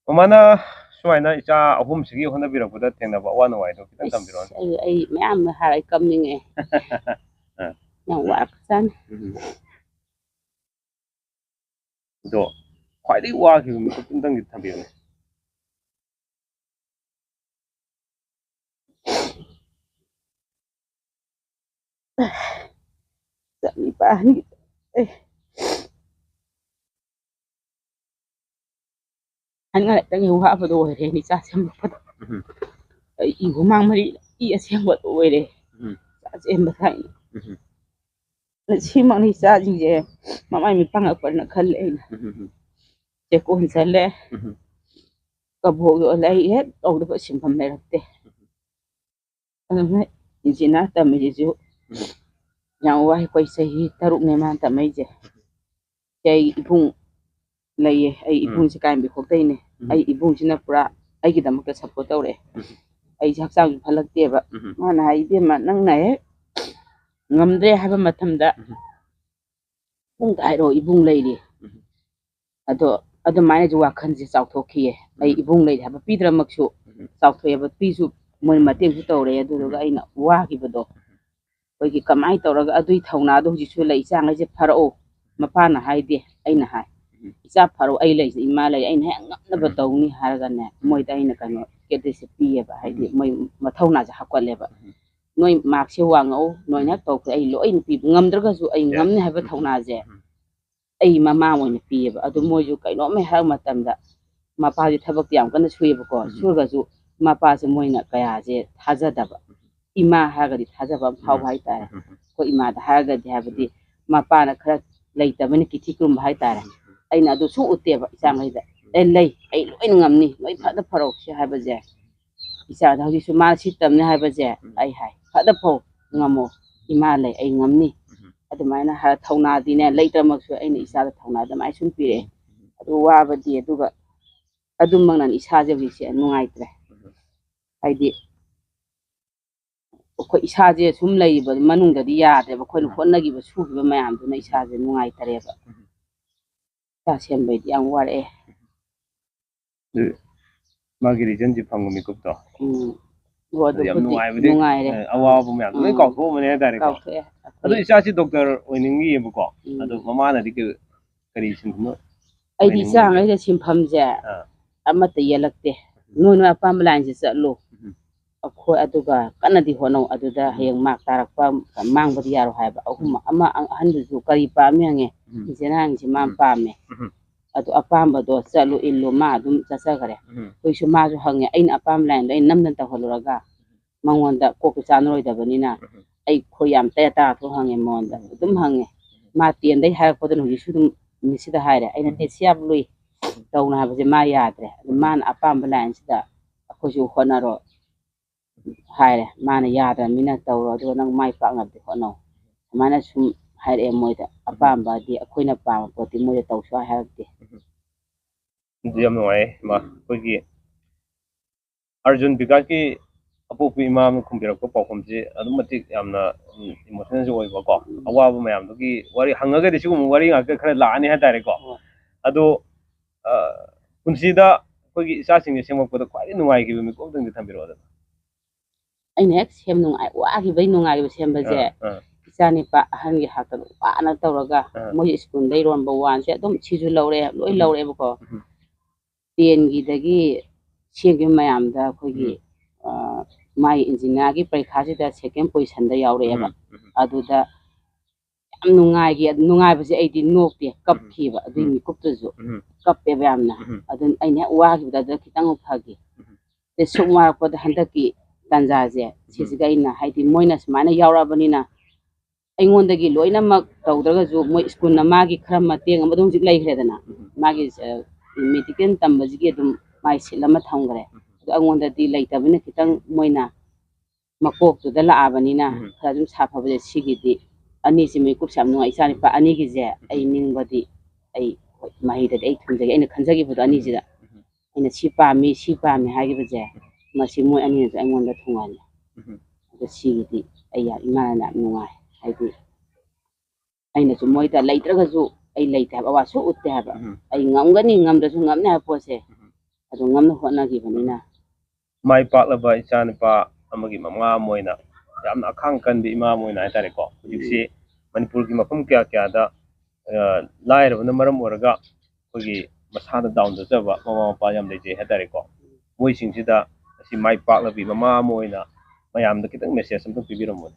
A: ꯃꯃꯥꯅ ꯁꯨꯃꯥꯏꯅ ꯏꯆꯥ ꯑꯍꯨꯝꯁꯤꯒꯤ ꯍꯣꯠꯅꯕꯤꯔꯛꯄꯗ ꯊꯦꯡꯅꯕ ꯑꯋꯥ ꯅꯨꯡꯉꯥꯏꯗꯣ ꯈꯤꯇꯪ ꯇꯝꯕꯤꯔꯛꯑꯣꯅꯦ
D: ꯑꯩ ꯃꯌꯥꯝ ꯍꯥꯏꯔ ꯑꯩ ꯀꯞꯅꯤꯡꯉꯛꯑꯦ ꯌꯥꯝ ꯋꯥꯔꯛꯖꯥꯠꯅꯤ
A: ꯑꯗꯣ ꯈ꯭ꯋꯥꯏꯗꯒꯤ ꯋꯥꯈꯤꯕ ꯃꯤꯀꯨꯞ ꯑꯝꯇꯪꯗꯤ ꯊꯝꯕꯤꯌꯨꯅꯦ
D: ꯍꯟꯉꯛꯇꯪꯒꯤ ꯋꯥꯕꯗꯣ ꯑꯣꯏꯔꯦ ꯏꯆꯥ ꯁꯦꯝꯂꯛꯄꯗ ꯑꯩ ꯏ ꯍꯨꯃꯥꯡ ꯃꯔꯤ ꯏ ꯑꯁꯦꯡꯕꯗꯣ ꯑꯣꯏꯔꯦ ꯏꯆꯥ ꯆꯦꯟꯕ ꯊꯥꯏꯅ ꯁꯤꯃꯛꯅꯤ ꯏꯆꯥꯁꯤꯡꯁꯦ ꯃꯃꯥꯏ ꯃꯤꯠ ꯄꯥꯡꯉꯛꯄꯅ ꯈꯜꯂꯦ ꯑꯩꯅ ꯆꯦꯛꯀꯣꯟ ꯆꯠꯂꯦ ꯀꯕꯣꯛ ꯌꯣꯜꯂꯦ ꯑꯩ ꯍꯦꯛ ꯇꯧꯗꯕ ꯁꯤꯟꯐꯝ ꯂꯩꯔꯛꯇꯦ ꯑꯗꯨꯅ ꯏꯟꯖꯤꯅꯤꯌꯥꯔ ꯇꯝꯃꯤꯁꯤꯁꯨ ꯌꯥꯝ ꯋꯥꯏ ꯑꯩꯈꯣꯏ ꯆꯍꯤ 3ꯅꯦ ꯃꯥꯅ ꯇꯝꯃꯛꯏꯁꯦ ꯑꯩ ꯏꯕꯨꯡ ꯂꯩꯌꯦ ꯑꯩ ꯏꯕꯨꯡꯁꯦ ꯀꯥꯏꯝꯕꯤ ꯈꯣꯛꯇꯩꯅꯦ ꯑꯩ ꯏꯕꯨꯡꯁꯤꯅ ꯄꯨꯔꯥ ꯑꯩꯒꯤꯗꯃꯛꯇ ꯁꯞꯄꯣꯔꯠ ꯇꯧꯔꯛꯑꯦ ꯑꯩꯁꯦ ꯍꯛꯆꯥꯡꯁꯨ ꯐꯠꯂꯛꯇꯦꯕ ꯃꯥꯅ ꯍꯥꯏ ꯏꯕꯦꯝꯃ ꯅꯪꯅ ꯍꯦꯛ ꯉꯝꯗ꯭ꯔꯦ ꯍꯥꯏꯕ ꯃꯇꯝꯗ ꯄꯨꯡꯗ ꯍꯥꯏꯔꯛꯑꯣ ꯏꯕꯨꯡ ꯂꯩꯔꯤ ꯑꯗꯣ ꯑꯗꯨꯃꯥꯏꯅꯁꯨ ꯋꯥꯈꯜꯁꯦ ꯆꯥꯎꯊꯣꯛꯈꯤꯌꯦ ꯑꯩ ꯏꯕꯨꯡ ꯂꯩꯔꯤ ꯍꯥꯏꯕ ꯄꯤꯗ꯭ꯔꯃꯛꯁꯨ ꯆꯥꯎꯊꯣꯛꯑꯦꯕ ꯄꯤꯁꯨ ꯃꯣꯏꯅ ꯃꯇꯦꯡꯁꯨ ꯇꯧꯔꯦ ꯑꯗꯨꯗꯨꯒ ꯑꯩꯅ ꯋꯥꯈꯤꯕꯗꯣ ꯑꯩꯈꯣꯏꯒꯤ ꯀꯃꯥꯏꯅ ꯇꯧꯔꯒ ꯑꯗꯨꯒꯤ ꯊꯧꯅꯥꯗꯣ ꯍꯧꯖꯤꯛꯁꯨ ꯂꯩ ꯏꯆꯥꯉꯩꯁꯦ ꯐꯔꯛꯑꯣ ꯃꯄꯥꯅ ꯍꯥꯏꯗꯦ ꯑꯩꯅ ꯍꯥꯏ ꯏꯆꯥ ꯐꯔꯛꯑꯣ ꯑꯩ ꯂꯩꯁꯦ ꯏꯃꯥ ꯂꯩ ꯑꯩꯅ ꯍꯦꯛ ꯉꯝꯅꯕ ꯇꯧꯅꯤ ꯍꯥꯏꯔꯒꯅꯦ ꯃꯣꯏꯗ ꯑꯩꯅ ꯀꯩꯅꯣ ꯀꯦꯗꯤꯁꯦ ꯄꯤꯌꯦꯕ ꯍꯥꯏꯗꯤ ꯃꯣꯏ ꯃꯊꯧꯅꯥꯁꯦ ꯍꯥꯞꯀꯠꯂꯦꯕ ꯅꯣꯏ ꯃꯥꯔꯛꯁꯦ ꯋꯥꯡꯉꯛꯎ ꯅꯣꯏꯅ ꯍꯦꯛ ꯇꯧꯈ꯭ꯔꯦ ꯑꯩ ꯂꯣꯏꯅ ꯄꯤꯕ ꯉꯝꯗ꯭ꯔꯒꯁꯨ ꯑꯩ ꯉꯝꯅꯤ ꯍꯥꯏꯕ ꯊꯧꯅꯥꯁꯦ ꯑꯩ ꯃꯃꯥ ꯑꯣꯏꯅ ꯄꯤꯌꯦꯕ ꯑꯗꯨ ꯃꯣꯏꯁꯨ ꯀꯩꯅꯣꯝꯃ ꯍꯥꯏꯔꯛ ꯃꯇꯝꯗ ꯃꯄꯥꯁꯦ ꯊꯕꯛꯇꯤ ꯌꯥꯝ ꯀꯟꯅ ꯁꯨꯏꯌꯦꯕꯀꯣ ꯁꯨꯔꯒꯁꯨ ꯃꯄꯥꯁꯦ ꯃꯣꯏꯅ ꯀꯌꯥꯁꯦ ꯊꯥꯖꯗꯕ ꯏꯃꯥ ꯍꯥꯏꯔꯒꯗꯤ ꯊꯥꯖꯕ ꯑꯃ ꯐꯥꯎꯕ ꯍꯥꯏꯇꯥꯔꯦ ꯑꯩꯈꯣꯏ ꯏꯃꯥꯗ ꯍꯥꯏꯔꯒꯗꯤ ꯍꯥꯏꯕꯗꯤ ꯃꯄꯥꯅ ꯈꯔ ꯂꯩꯇꯕꯅꯤ ꯀꯤꯊꯤ ꯀꯨꯔꯨꯝꯕ ꯍꯥꯏꯇꯥꯔꯦ ꯑꯩꯅ ꯑꯗꯨ ꯁꯨ ꯎꯠꯇꯦꯕ ꯏꯆꯥꯉꯩꯗ ꯂꯩ ꯑꯩ ꯂꯣꯏꯅ ꯉꯝꯅꯤ ꯂꯣꯏ ꯐꯗ ꯐꯔꯛ ꯁꯤ ꯍꯥꯏꯕꯁꯦ ꯏꯆꯥꯗ ꯍꯧꯖꯤꯛꯁꯨ ꯃꯥꯅ ꯁꯤ ꯇꯝꯅꯤ ꯍꯥꯏꯕꯁꯦ ꯑꯩ ꯍꯥꯏ ꯐꯗ ꯐꯧ ꯉꯝꯃꯣ ꯏꯃꯥ ꯂꯩ ꯑꯩ ꯉꯝꯅꯤ ꯑꯗꯨꯃꯥꯏꯅ ꯍꯥꯏꯔ ꯊꯧꯅꯥꯗꯤꯅꯦ ꯂꯩꯇ꯭ꯔꯃꯛꯁꯨ ꯑꯩꯅ ꯏꯆꯥꯗ ꯊꯧꯅꯥ ꯑꯗꯨꯃꯥꯏꯅ ꯁꯨꯝ ꯄꯤꯔꯛꯑꯦ ꯑꯗꯨ ꯋꯥꯕꯗꯤ ꯑꯗꯨꯒ ꯑꯗꯨꯃꯛꯅ ꯏꯁꯥꯁꯦ ꯍꯧꯖꯤꯛꯁꯦ ꯅꯨꯡꯉꯥꯏꯇ꯭ꯔꯦ ꯍꯥꯏꯗꯤ ꯑꯩꯈꯣꯏ ꯏꯁꯥꯁꯦ ꯁꯨꯝ ꯂꯩꯕ ꯃꯅꯨꯡꯗꯗꯤ ꯌꯥꯗ꯭ꯔꯦꯕ ꯑꯩꯈꯣꯏꯅ ꯍꯣꯠꯅꯈꯤꯕ ꯁꯨꯈꯤꯕ ꯃꯌꯥꯝꯗꯨꯅ ꯏꯁꯥꯁꯦ ꯅꯨꯡꯉꯥꯏꯇꯔꯦꯕ ꯏꯆꯥ ꯁꯦꯝꯕꯩꯗꯤ ꯌꯥꯝ ꯋꯥꯔꯛꯑꯦ
A: ꯃꯥꯒꯤ ꯔꯤꯖꯟꯁꯤ ꯐꯪꯕ ꯃꯤꯀꯨꯞꯇꯣ
D: ꯍꯣ
A: ꯑꯗꯨ ꯌꯥꯝ
D: ꯑꯗꯨꯕꯨꯗꯤ
A: ꯅꯨꯡꯉꯥꯏꯕꯗꯤ
D: ꯅꯨꯡꯉꯥꯏꯔꯦ
A: ꯑꯋꯥꯕ ꯃꯌꯥꯝꯗꯣ ꯂꯣꯏ ꯀꯥꯎꯊꯣꯛꯑꯝꯃꯅꯤ ꯍꯥꯏꯇꯥꯔꯦꯀꯣ
D: ꯀꯥꯎꯊꯣꯛꯑꯦ
A: ꯑꯗꯣ ꯏꯆꯥꯁꯤ ꯗꯣꯛꯇꯔ ꯑꯣꯏꯅꯤꯡꯉꯤꯌꯦꯕꯀꯣ ꯑꯗꯣ ꯃꯃꯥꯅꯗꯤ ꯀꯔꯤ ꯁꯤꯟꯐꯝ
D: ꯑꯩꯗꯤ ꯏꯆꯥꯉꯩꯁꯦ ꯁꯤꯟꯐꯝꯁꯦ ꯑꯃꯠꯇ ꯌꯦꯜꯂꯛꯇꯦ ꯅꯣꯏ ꯑꯄꯥꯝꯕ ꯂꯥꯏꯟꯁꯦ ꯆꯠꯂꯨ ꯑꯩꯈꯣꯏ ꯑꯗꯨꯒ ꯀꯟꯅꯗꯤ ꯍꯣꯠꯅꯧ ꯑꯗꯨꯗ ꯍꯌꯦꯡ ꯃꯥꯔꯛ ꯇꯥꯔꯛꯄ ꯃꯥꯡꯕꯗꯤ ꯌꯥꯔꯣꯏ ꯍꯥꯏꯕ ꯑꯃ ꯑꯍꯟꯗꯨꯁꯨ ꯀꯔꯤ ꯄꯥꯝꯃꯤ ꯍꯪꯉꯦ ꯏꯟꯖꯤꯅꯤꯌꯥꯔꯤꯡꯁꯦ ꯃꯥ ꯄꯥꯝꯃꯦ ꯑꯗꯨ ꯑꯄꯥꯝꯕꯗꯣ ꯆꯠꯂꯨ ꯏꯜꯂꯨ ꯃꯥ ꯑꯗꯨꯝ ꯆꯠꯆꯈꯔꯦ ꯑꯩꯈꯣꯏꯁꯨ ꯃꯥꯁꯨ ꯍꯪꯉꯦ ꯑꯩꯅ ꯑꯄꯥꯝꯕ ꯂꯥꯏꯟꯗꯣ ꯑꯩꯅ ꯅꯝꯗꯅ ꯇꯧꯍꯜꯂꯨꯔꯒ ꯃꯉꯣꯟꯗ ꯀꯣꯛꯇꯨ ꯆꯥꯅꯔꯣꯏꯗꯕꯅꯤꯅ ꯑꯩꯈꯣꯏ ꯌꯥꯝ ꯇꯌꯥ ꯇꯥꯔꯛꯄ ꯍꯪꯉꯦ ꯃꯉꯣꯟꯗ ꯑꯗꯨꯝ ꯍꯪꯉꯦ ꯃꯥ 10ꯗꯩ ꯍꯥꯏꯔꯛꯄꯗꯨꯅ ꯍꯧꯖꯤꯛꯁꯨ ꯑꯗꯨꯝ ꯅꯨꯃꯤꯠꯁꯤꯗ ꯍꯥꯏꯔꯦ ꯑꯩꯅ ꯅꯦꯠꯁꯤ ꯌꯥꯝ ꯂꯨꯏ ꯇꯧꯅ ꯍꯥꯏꯕꯁꯦ ꯃꯥ ꯌꯥꯗ꯭ꯔꯦ ꯑꯗꯨ ꯃꯥꯅ ꯑꯄꯥꯝꯕ ꯂꯥꯏꯟꯁꯤꯗ ꯑꯩꯈꯣꯏꯁꯨ ꯍꯣꯠꯅꯔꯣ ꯍꯥꯏꯔꯦ ꯃꯥꯅ ꯌꯥꯗ꯭ꯔꯕꯅꯤꯅ ꯇꯧꯔꯣ ꯑꯗꯨꯒ ꯅꯪ ꯃꯥꯏ ꯄꯥꯛꯅꯕꯗꯤ ꯍꯣꯠꯅꯧ ꯁꯨꯃꯥꯏꯅ ꯁꯨꯝ ꯍꯥꯏꯔꯛꯑꯦ ꯃꯣꯏꯗ ꯑꯄꯥꯝꯕꯗꯤ ꯑꯩꯈꯣꯏꯅ ꯄꯥꯝꯕ ꯄꯣꯠꯇꯤ ꯃꯣꯏꯗ ꯇꯧꯁꯨ ꯍꯥꯏꯔꯛꯇꯦ
A: ꯌꯥꯝ ꯅꯨꯡꯉꯥꯏ ꯏꯃꯥ ꯑꯩꯈꯣꯏꯒꯤ ꯑꯔꯖꯨꯟ ꯕꯤꯀꯥꯁꯀꯤ ꯑꯄꯣꯛꯄ ꯏꯃꯥꯅ ꯈꯨꯝꯕꯤꯔꯛꯄ ꯄꯥꯎꯈꯨꯝꯁꯤ ꯑꯗꯨꯛ ꯃꯇꯤꯛ ꯌꯥꯝꯅ ꯏꯃꯣꯁꯅꯦꯜꯁꯨ ꯑꯣꯏꯕꯀꯣ ꯑꯋꯥꯕ ꯃꯌꯥꯝꯗꯨꯒꯤ ꯋꯥꯔꯤ ꯍꯪꯉꯒꯗꯤ ꯁꯤꯒꯨꯝꯕ ꯋꯥꯔꯤ ꯉꯥꯛꯇ ꯈꯔ ꯂꯥꯛꯑꯅꯤ ꯍꯥꯏꯇꯥꯔꯦꯀꯣ ꯑꯗꯣ ꯄꯨꯟꯁꯤꯗ ꯑꯩꯈꯣꯏꯒꯤ ꯏꯆꯥꯁꯤꯡꯁꯦ ꯁꯦꯝꯃꯛꯄꯗ ꯈ꯭ꯋꯥꯏꯗꯒꯤ ꯅꯨꯡꯉꯥꯏꯈꯤꯕ ꯃꯤꯀꯨꯞꯇꯪꯗꯤ ꯊꯝꯕꯤꯔꯛꯑꯣꯗꯅ
D: ꯑꯩꯅ ꯍꯦꯛ ꯋꯥꯈꯤꯕꯩ ꯅꯨꯡꯉꯥꯏꯕ ꯁꯦꯝꯕꯁꯦ ꯏꯆꯥ ꯅꯤꯄꯥ ꯑꯍꯟꯒꯤ ꯍꯥꯛꯇ ꯋꯥꯅ ꯇꯧꯔꯒ ꯃꯣꯏ ꯁ꯭ꯀꯨꯜꯗ ꯏꯔꯣꯟꯕ ꯋꯥꯟꯁꯦ ꯑꯗꯨꯝ ꯁꯤꯁꯨ ꯂꯧꯔꯛꯑꯦ ꯂꯣꯏ ꯂꯧꯔꯛꯑꯦꯕꯀꯣ 10ꯒꯤꯗꯒꯤ ꯁꯦꯝꯈꯤꯕ ꯃꯌꯥꯝꯗ ꯑꯩꯈꯣꯏꯒꯤ ꯃꯥꯏ ꯏꯟꯖꯤꯅꯤꯌꯥꯔꯒꯤ ꯄꯔꯤꯈꯥꯁꯤꯗ ꯁꯦꯀꯦꯟ ꯄꯣꯖꯤꯁꯟꯗ ꯌꯥꯎꯔꯛꯑꯦꯕ ꯑꯗꯨꯗ ꯌꯥꯝ ꯅꯨꯡꯉꯥꯏꯈꯤ ꯑꯗꯨ ꯅꯨꯡꯉꯥꯏꯕꯁꯦ ꯑꯩꯗꯤ ꯅꯣꯛꯇꯦ ꯀꯞꯈꯤꯕ ꯑꯗꯨꯒꯤ ꯃꯤꯀꯨꯞꯇꯨꯁꯨ ꯀꯞꯄꯦꯕ ꯌꯥꯝꯅ ꯑꯗꯨꯅ ꯑꯩꯅ ꯍꯦꯛ ꯋꯥꯈꯤꯕꯗ ꯑꯗꯨꯗ ꯈꯤꯇꯪ ꯐꯈꯤ ꯁꯨꯛ ꯋꯥꯔꯛꯄꯗ ꯍꯟꯗꯛꯀꯤ ꯇꯥꯟꯖꯥꯁꯦ ꯁꯤꯁꯤꯒ ꯑꯩꯅ ꯍꯥꯏꯗꯤ ꯃꯣꯏꯅ ꯁꯨꯃꯥꯏꯅ ꯌꯥꯎꯔꯛꯑꯕꯅꯤꯅ ꯑꯩꯉꯣꯟꯗꯒꯤ ꯂꯣꯏꯅꯃꯛ ꯇꯧꯗ꯭ꯔꯒꯁꯨ ꯃꯣꯏ ꯁ꯭ꯀꯨꯜꯅ ꯃꯥꯒꯤ ꯈꯔ ꯃꯇꯦꯡ ꯑꯃ ꯑꯗꯨꯝ ꯍꯧꯖꯤꯛ ꯂꯩꯈ꯭ꯔꯦꯗꯅ ꯃꯥꯒꯤ ꯃꯦꯗꯤꯀꯦꯜ ꯇꯝꯕꯁꯤꯒꯤ ꯑꯗꯨꯝ ꯃꯥꯏ ꯁꯤꯠ ꯑꯃ ꯊꯝꯈ꯭ꯔꯦ ꯑꯗꯣ ꯑꯩꯉꯣꯟꯗꯗꯤ ꯂꯩꯇꯕꯅꯤꯅ ꯈꯤꯇꯪ ꯃꯣꯏꯅ ꯃꯀꯣꯛꯇꯨꯗ ꯂꯥꯛꯑꯕꯅꯤꯅ ꯈꯔ ꯑꯗꯨꯝ ꯁꯥꯐꯕꯁꯦ ꯁꯤꯒꯤꯗꯤ ꯑꯅꯤꯁꯤ ꯃꯤꯀꯨꯞꯁꯦ ꯌꯥꯝ ꯅꯨꯡꯉꯥꯏ ꯏꯆꯥꯅꯤꯄꯥ ꯑꯅꯤꯒꯤꯁꯦ ꯑꯩ ꯅꯤꯡꯕꯗꯤ ꯑꯩ ꯃꯍꯩꯗꯗꯤ ꯑꯩ ꯊꯝꯖꯒꯦ ꯑꯩꯅ ꯈꯟꯖꯈꯤꯕꯗꯣ ꯑꯅꯤꯁꯤꯗ ꯑꯩꯅ ꯁꯤ ꯄꯥꯝꯃꯤ ꯍꯥꯏꯈꯤꯕꯁꯦ ꯃꯁꯤ ꯃꯣꯏ ꯑꯅꯤꯅꯁꯨ ꯑꯩꯉꯣꯟꯗ ꯊꯨꯡꯍꯜꯂꯦ ꯑꯗꯣ ꯁꯤꯒꯤꯗꯤ ꯑꯩ ꯏꯃꯥꯅ ꯌꯥꯝ ꯅꯨꯡꯉꯥꯏ ꯍꯥꯏꯗꯤ ꯑꯩꯅꯁꯨ ꯃꯣꯏꯗ ꯂꯩꯇ꯭ꯔꯒꯁꯨ ꯑꯩ ꯂꯩꯇꯦ ꯍꯥꯏꯕ ꯑꯋꯥꯠ ꯁꯨꯛ ꯎꯠꯇꯦ ꯍꯥꯏꯕ ꯑꯩ ꯉꯝꯒꯅꯤ ꯉꯝꯗ꯭ꯔꯁꯨ ꯉꯝꯅꯤ ꯍꯥꯏꯕ ꯄꯣꯠꯁꯦ ꯑꯗꯨ ꯉꯝꯅ ꯍꯣꯠꯅꯈꯤꯕꯅꯤꯅ
A: ꯃꯥꯏ ꯄꯥꯛꯂꯕ ꯏꯆꯥꯅꯨꯄꯥ ꯑꯃꯒꯤ ꯃꯃꯥ ꯑꯃ ꯑꯣꯏꯅ ꯌꯥꯝꯅ ꯑꯈꯥꯡ ꯀꯟꯕ ꯏꯃꯥ ꯑꯃ ꯑꯣꯏꯅ ꯍꯥꯏꯇꯥꯔꯦꯀꯣ ꯍꯧꯖꯤꯛꯁꯤ ꯃꯅꯤꯄꯨꯔꯒꯤ ꯃꯐꯝ ꯀꯌꯥꯗ ꯂꯥꯏꯔꯕꯅ ꯃꯔꯝ ꯑꯣꯏꯔꯒ ꯑꯩꯈꯣꯏꯒꯤ ꯃꯁꯥꯗ ꯗꯥꯎꯟ ꯆꯠꯆꯕ ꯃꯃꯥ ꯃꯄꯥ ꯌꯥꯝ ꯂꯩꯖꯩ ꯍꯥꯏꯇꯥꯔꯦꯀꯣ ꯃꯣꯏꯁꯤꯡꯁꯤꯗ ꯑꯁꯤ ꯃꯥꯏ ꯄꯥꯛꯂꯕꯤ ꯃꯃꯥ ꯑꯃ ꯑꯣꯏꯅ ꯃꯌꯥꯝꯗ ꯈꯤꯇꯪ ꯃꯦꯁꯦꯖ ꯑꯝꯇꯪ ꯄꯤꯕꯤꯔꯝꯃꯣꯅꯦ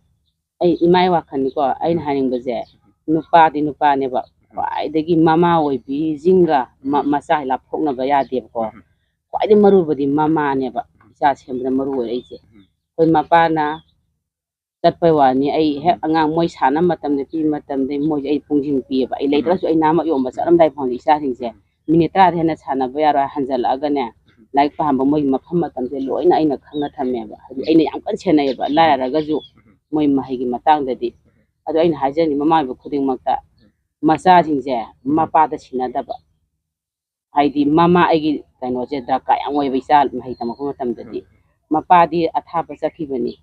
D: ꯑꯩ ꯏꯃꯥꯒꯤ ꯋꯥꯈꯜꯅꯤꯀꯣ ꯑꯩꯅ ꯍꯥꯏꯅꯤꯡꯕꯁꯦ ꯅꯨꯄꯥꯗꯤ ꯅꯨꯄꯥꯅꯦꯕ ꯈ꯭ꯋꯥꯏꯗꯒꯤ ꯃꯃꯥ ꯑꯣꯏꯕꯤꯁꯤꯡꯒ ꯃꯆꯥ ꯂꯥꯞꯊꯣꯛꯅꯕ ꯌꯥꯗꯦꯕꯀꯣ ꯈ꯭ꯋꯥꯏꯗꯒꯤ ꯃꯔꯨꯕꯗꯤ ꯃꯃꯥꯅꯦꯕ ꯏꯆꯥ ꯁꯦꯝꯕꯗ ꯃꯔꯨ ꯑꯣꯏꯔꯛꯏꯁꯦ ꯑꯩꯈꯣই ꯃꯄꯥꯅ ꯆꯠꯄꯩ ꯋꯥꯅꯤ ꯑꯩ ꯍꯦꯛ ꯑꯉꯥꯡ ꯃꯣꯏ ꯁꯥꯟꯅꯕ ꯃꯇꯝꯗ ꯄꯤꯕ ꯃꯇꯝꯗ ꯃꯣꯏꯁꯦ ꯑꯩ ꯄꯨꯡꯁꯤꯡ ꯄꯤꯌꯦꯕ ꯑꯩ ꯂꯩꯇ꯭ꯔꯁꯨ ꯑꯩ ꯅꯍꯥꯟꯃꯛ ꯌꯣꯟꯕ ꯆꯠꯂꯝꯗꯥꯏ ꯐꯥꯎꯗ ꯏꯆꯥꯁꯤꯡꯁꯦ ꯃꯤꯅꯤꯠ 10 ꯍꯦꯟꯅ ꯁꯥꯟꯅꯕ ꯌꯥꯔꯣꯏ ꯍꯟꯖꯜꯂꯛꯑꯒꯅꯦ ꯂꯥꯏꯔꯤꯛ ꯄꯥꯍꯟꯕ ꯃꯣꯏꯒꯤ ꯃꯐꯝ ꯃꯇꯝꯁꯦ ꯂꯣꯏꯅ ꯑꯩꯅ ꯈꯪꯅ ꯊꯝꯃꯦꯕ ꯍꯥꯏꯗꯤ ꯑꯩꯅ ꯌꯥꯝ ꯀꯟꯅ ꯁꯦꯟꯅꯩꯌꯦꯕ ꯂꯥꯏꯔꯔꯒꯁꯨ ꯃꯣꯏ ꯃꯍꯩꯒꯤ ꯃꯇꯥꯡꯗꯗꯤ ꯑꯗꯣ ꯑꯩꯅ ꯍꯥꯏꯖꯅꯤꯡ ꯃꯃꯥ ꯑꯣꯏꯕ ꯈꯨꯗꯤꯡꯃꯛꯇ ꯃꯆꯥꯁꯤꯡꯁꯦ ꯃꯄꯥꯗ ꯁꯤꯟꯅꯗꯕ ꯍꯥꯏꯗꯤ ꯃꯃꯥ ꯑꯩꯒꯤ ꯀꯩꯅꯣꯁꯦ ꯗꯔꯀꯥꯔ ꯌꯥꯝ ꯑꯣꯏꯕ ꯏꯆꯥ ꯃꯍꯩ ꯇꯝꯃꯛꯄ ꯃꯇꯝꯗꯗꯤ ꯃꯄꯥꯗꯤ ꯑꯊꯥꯞꯄ ꯆꯠꯈꯤꯕꯅꯤ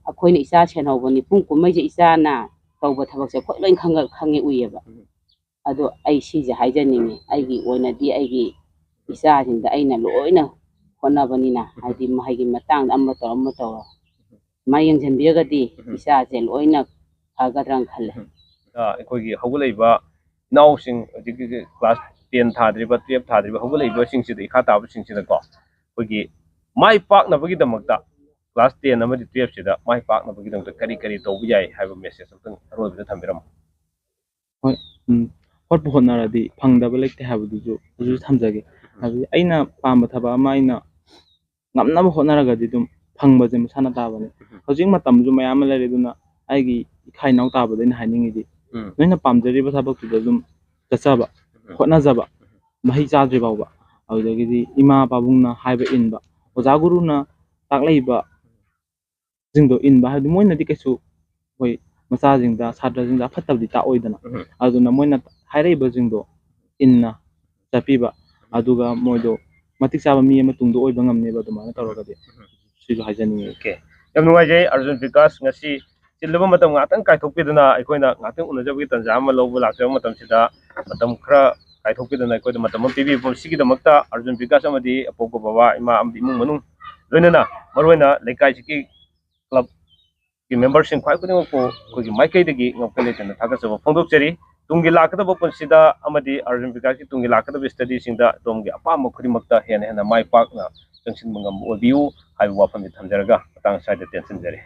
D: ꯑꯩꯈꯣꯏꯅ ꯏꯆꯥ ꯁꯦꯟꯍꯧꯕꯅꯤ ꯄꯨꯡ ꯀꯨꯝꯍꯩꯁꯦ ꯏꯆꯥꯅ ꯇꯧꯕ ꯊꯕꯛꯁꯦ ꯑꯩꯈꯣꯏ ꯂꯣꯏ ꯈꯪꯉꯦ ꯎꯏꯌꯦꯕ ꯑꯗꯣ ꯑꯩ ꯁꯤꯁꯦ ꯍꯥꯏꯖꯅꯤꯡꯉꯤ ꯑꯩꯒꯤ ꯑꯣꯏꯅꯗꯤ ꯑꯩꯒꯤ ꯏꯆꯥꯁꯤꯡꯗ ꯑꯩꯅ ꯂꯣꯏꯅ ꯍꯣꯠꯅꯕꯅꯤꯅ ꯍꯥꯏꯗꯤ ꯃꯍꯩꯒꯤ ꯃꯇꯥꯡꯗ ꯑꯃ ꯇꯧꯔꯣ ꯃꯥ ꯌꯦꯡꯁꯤꯟꯕꯤꯔꯒꯗꯤ ꯏꯆꯥꯁꯦ ꯂꯣꯏꯅ ꯐꯒꯗ꯭ꯔꯅ ꯈꯜꯂꯦ
A: ꯑꯩꯈꯣꯏꯒꯤ ꯍꯧꯒꯠꯂꯛꯏꯕ ꯏꯅꯥꯎꯁꯤꯡ ꯍꯧꯖꯤꯛꯀꯤ ꯀ꯭ꯂꯥꯁ 10 ꯊꯥꯗ꯭ꯔꯤꯕ 12 ꯊꯥꯗ꯭ꯔꯤꯕ ꯍꯧꯒꯠꯂꯛꯏꯕꯁꯤꯡꯁꯤꯗ ꯏꯈꯥ ꯇꯥꯕꯁꯤꯡꯁꯤꯗꯀꯣ ꯑꯩꯈꯣꯏꯒꯤ ꯃꯥꯏ ꯄꯥꯛꯅꯕꯒꯤꯗꯃꯛꯇ ꯀ꯭ꯂꯥꯁ 10 ꯑꯃꯗꯤ 12ꯁꯤꯗ ꯃꯥꯏ ꯄꯥꯛꯅꯕꯒꯤꯗꯃꯛꯇ ꯀꯔꯤ ꯇꯧꯕ ꯌꯥꯏ ꯍꯥꯏꯕ ꯃꯦꯁꯦꯖ ꯑꯝꯇꯪ ꯑꯔꯣꯏꯕꯗ ꯊꯝꯕꯤꯔꯝꯃꯣ
B: ꯍꯣꯏ ꯍꯣꯠꯄꯨ ꯍꯣꯠꯅꯔꯗꯤ ꯐꯪꯗꯕ ꯂꯩꯇꯦ ꯍꯥꯏꯕꯗꯨꯁꯨ ꯍꯧꯖꯤꯛ ꯊꯝꯖꯒꯦ ꯍꯥꯏꯕꯗꯤ ꯑꯩꯅ ꯄꯥꯝꯕ ꯊꯕꯛ ꯑꯃ ꯑꯩꯅ ꯉꯝꯅꯕ ꯍꯣꯠꯅꯔꯒꯗꯤ ꯑꯗꯨꯝ ꯐꯪꯕꯁꯦ ꯃꯁꯥꯅ ꯇꯥꯕꯅꯤ ꯍꯧꯖꯤꯛ ꯃꯇꯝꯁꯨ ꯃꯌꯥꯝ ꯑꯃ ꯂꯩꯔꯦ ꯑꯗꯨꯅ ꯑꯩꯒꯤ ꯏꯈꯥ ꯏꯅꯥꯎ ꯇꯥꯕꯗ ꯑꯩꯅ ꯍꯥꯏꯅꯤꯡꯉꯤꯗꯤ ꯅꯣꯏꯅ ꯄꯥꯝꯖꯔꯤꯕ ꯊꯕꯛꯇꯨꯗ ꯑꯗꯨꯝ ꯆꯠꯆꯕ ꯍꯣꯠꯅꯖꯕ ꯃꯍꯩ ꯆꯥꯗ꯭ꯔꯤ ꯐꯥꯎꯕ ꯑꯗꯨꯗꯒꯤꯗꯤ ꯏꯃꯥ ꯄꯥꯕꯨꯡꯅ ꯍꯥꯏꯕ ꯏꯟꯕ ꯑꯣꯖꯥ ꯒꯨꯔꯨꯅ ꯇꯥꯛꯂꯛꯏꯕ ꯁꯤꯡꯗꯣ ꯏꯟꯕ ꯍꯥꯏꯕꯗꯤ ꯃꯣꯏꯅꯗꯤ ꯀꯩꯁꯨ ꯑꯩꯈꯣꯏ ꯃꯆꯥꯁꯤꯡꯗ ꯁꯥꯇ꯭ꯔꯁꯤꯡꯗ ꯑꯐꯠꯇꯕꯗꯤ ꯇꯥꯛꯑꯣꯏꯗꯅ ꯑꯗꯨꯅ ꯃꯣꯏꯅ ꯍꯥꯏꯔꯛꯏꯕꯁꯤꯡꯗꯣ ꯏꯟꯅ ꯆꯠꯄꯤꯕ ꯑꯗꯨꯒ ꯃꯣꯏꯗꯣ ꯃꯇꯤꯛ ꯆꯥꯕ ꯃꯤ ꯑꯃ ꯇꯨꯡꯗ ꯑꯣꯏꯕ ꯉꯝꯅꯦꯕ ꯑꯗꯨꯃꯥꯏꯅ ꯇꯧꯔꯒꯗꯤ ꯁꯤꯁꯨ ꯍꯥꯏꯖꯅꯤꯡꯉꯤ
A: ꯑꯣꯀꯦ ꯌꯥꯝ ꯅꯨꯡꯉꯥꯏꯖꯩ ꯑꯔꯖꯨꯟ ꯕꯤꯀꯥꯁ ꯉꯁꯤ ꯆꯤꯜꯂꯕ ꯃꯇꯝ ꯉꯥꯛꯇꯪ ꯀꯥꯏꯊꯣꯛꯄꯤꯗꯨꯅ ꯑꯩꯈꯣꯏꯅ ꯉꯥꯛꯇꯪ ꯎꯅꯖꯕꯒꯤ ꯇꯥꯟꯖꯥ ꯑꯃ ꯂꯧꯕ ꯂꯥꯛꯆꯕ ꯃꯇꯝꯁꯤꯗ ꯃꯇꯝ ꯈꯔ ꯀꯥꯏꯊꯣꯛꯄꯤꯗꯨꯅ ꯑꯩꯈꯣꯏꯗ ꯃꯇꯝ ꯑꯃ ꯄꯤꯕꯤꯕ ꯁꯤꯒꯤꯗꯃꯛꯇ ꯑꯔꯖꯨꯟ ꯕꯤꯀꯥꯁ ꯑꯃꯗꯤ ꯑꯄꯣꯛꯄ ꯕꯕꯥ ꯏꯃꯥ ꯑꯃꯗꯤ ꯏꯃꯨꯡ ꯃꯅꯨꯡ ꯂꯣꯏꯅꯅ ꯃꯔꯨꯑꯣꯏꯅ ꯂꯩꯀꯥꯏꯁꯤꯒꯤ ꯀ꯭ꯂꯕꯀꯤ ꯃꯦꯝꯕꯔꯁꯤꯡ ꯈ꯭ꯋꯥꯏ ꯈꯨꯗꯤꯡꯃꯛꯄꯨ ꯑꯩꯈꯣꯏꯒꯤ ꯃꯥꯏꯀꯩꯗꯒꯤ ꯉꯝꯈꯩ ꯂꯩꯇꯅ ꯊꯥꯒꯠꯆꯕ ꯐꯣꯡꯗꯣꯛꯆꯔꯤ ꯇꯨꯡꯒꯤ ꯂꯥꯛꯀꯗꯕ ꯄꯨꯟꯁꯤꯗ ꯑꯃꯗꯤ ꯑꯔꯖꯨꯟ ꯕꯤꯀꯥꯁꯀꯤ ꯇꯨꯡꯒꯤ ꯂꯥꯛꯀꯗꯕ ꯁ꯭ꯇꯗꯤꯁꯤꯡꯗ ꯑꯗꯣꯝꯒꯤ ꯑꯄꯥꯝꯕ ꯈꯨꯗꯤꯡꯃꯛꯇ ꯍꯦꯟꯅ ꯍꯦꯟꯅ ꯃꯥꯏ ꯄꯥꯛꯅ ꯆꯪꯁꯤꯟꯕ ꯉꯝꯕ ꯑꯣꯏꯕꯤꯌꯨ ꯍꯥꯏꯕ ꯋꯥꯐꯝꯁꯤ ꯊꯝꯖꯔꯒ ꯃꯇꯥꯡ ꯁ꯭ꯋꯥꯏꯗ ꯇꯦꯟꯁꯤꯟꯖꯔꯤ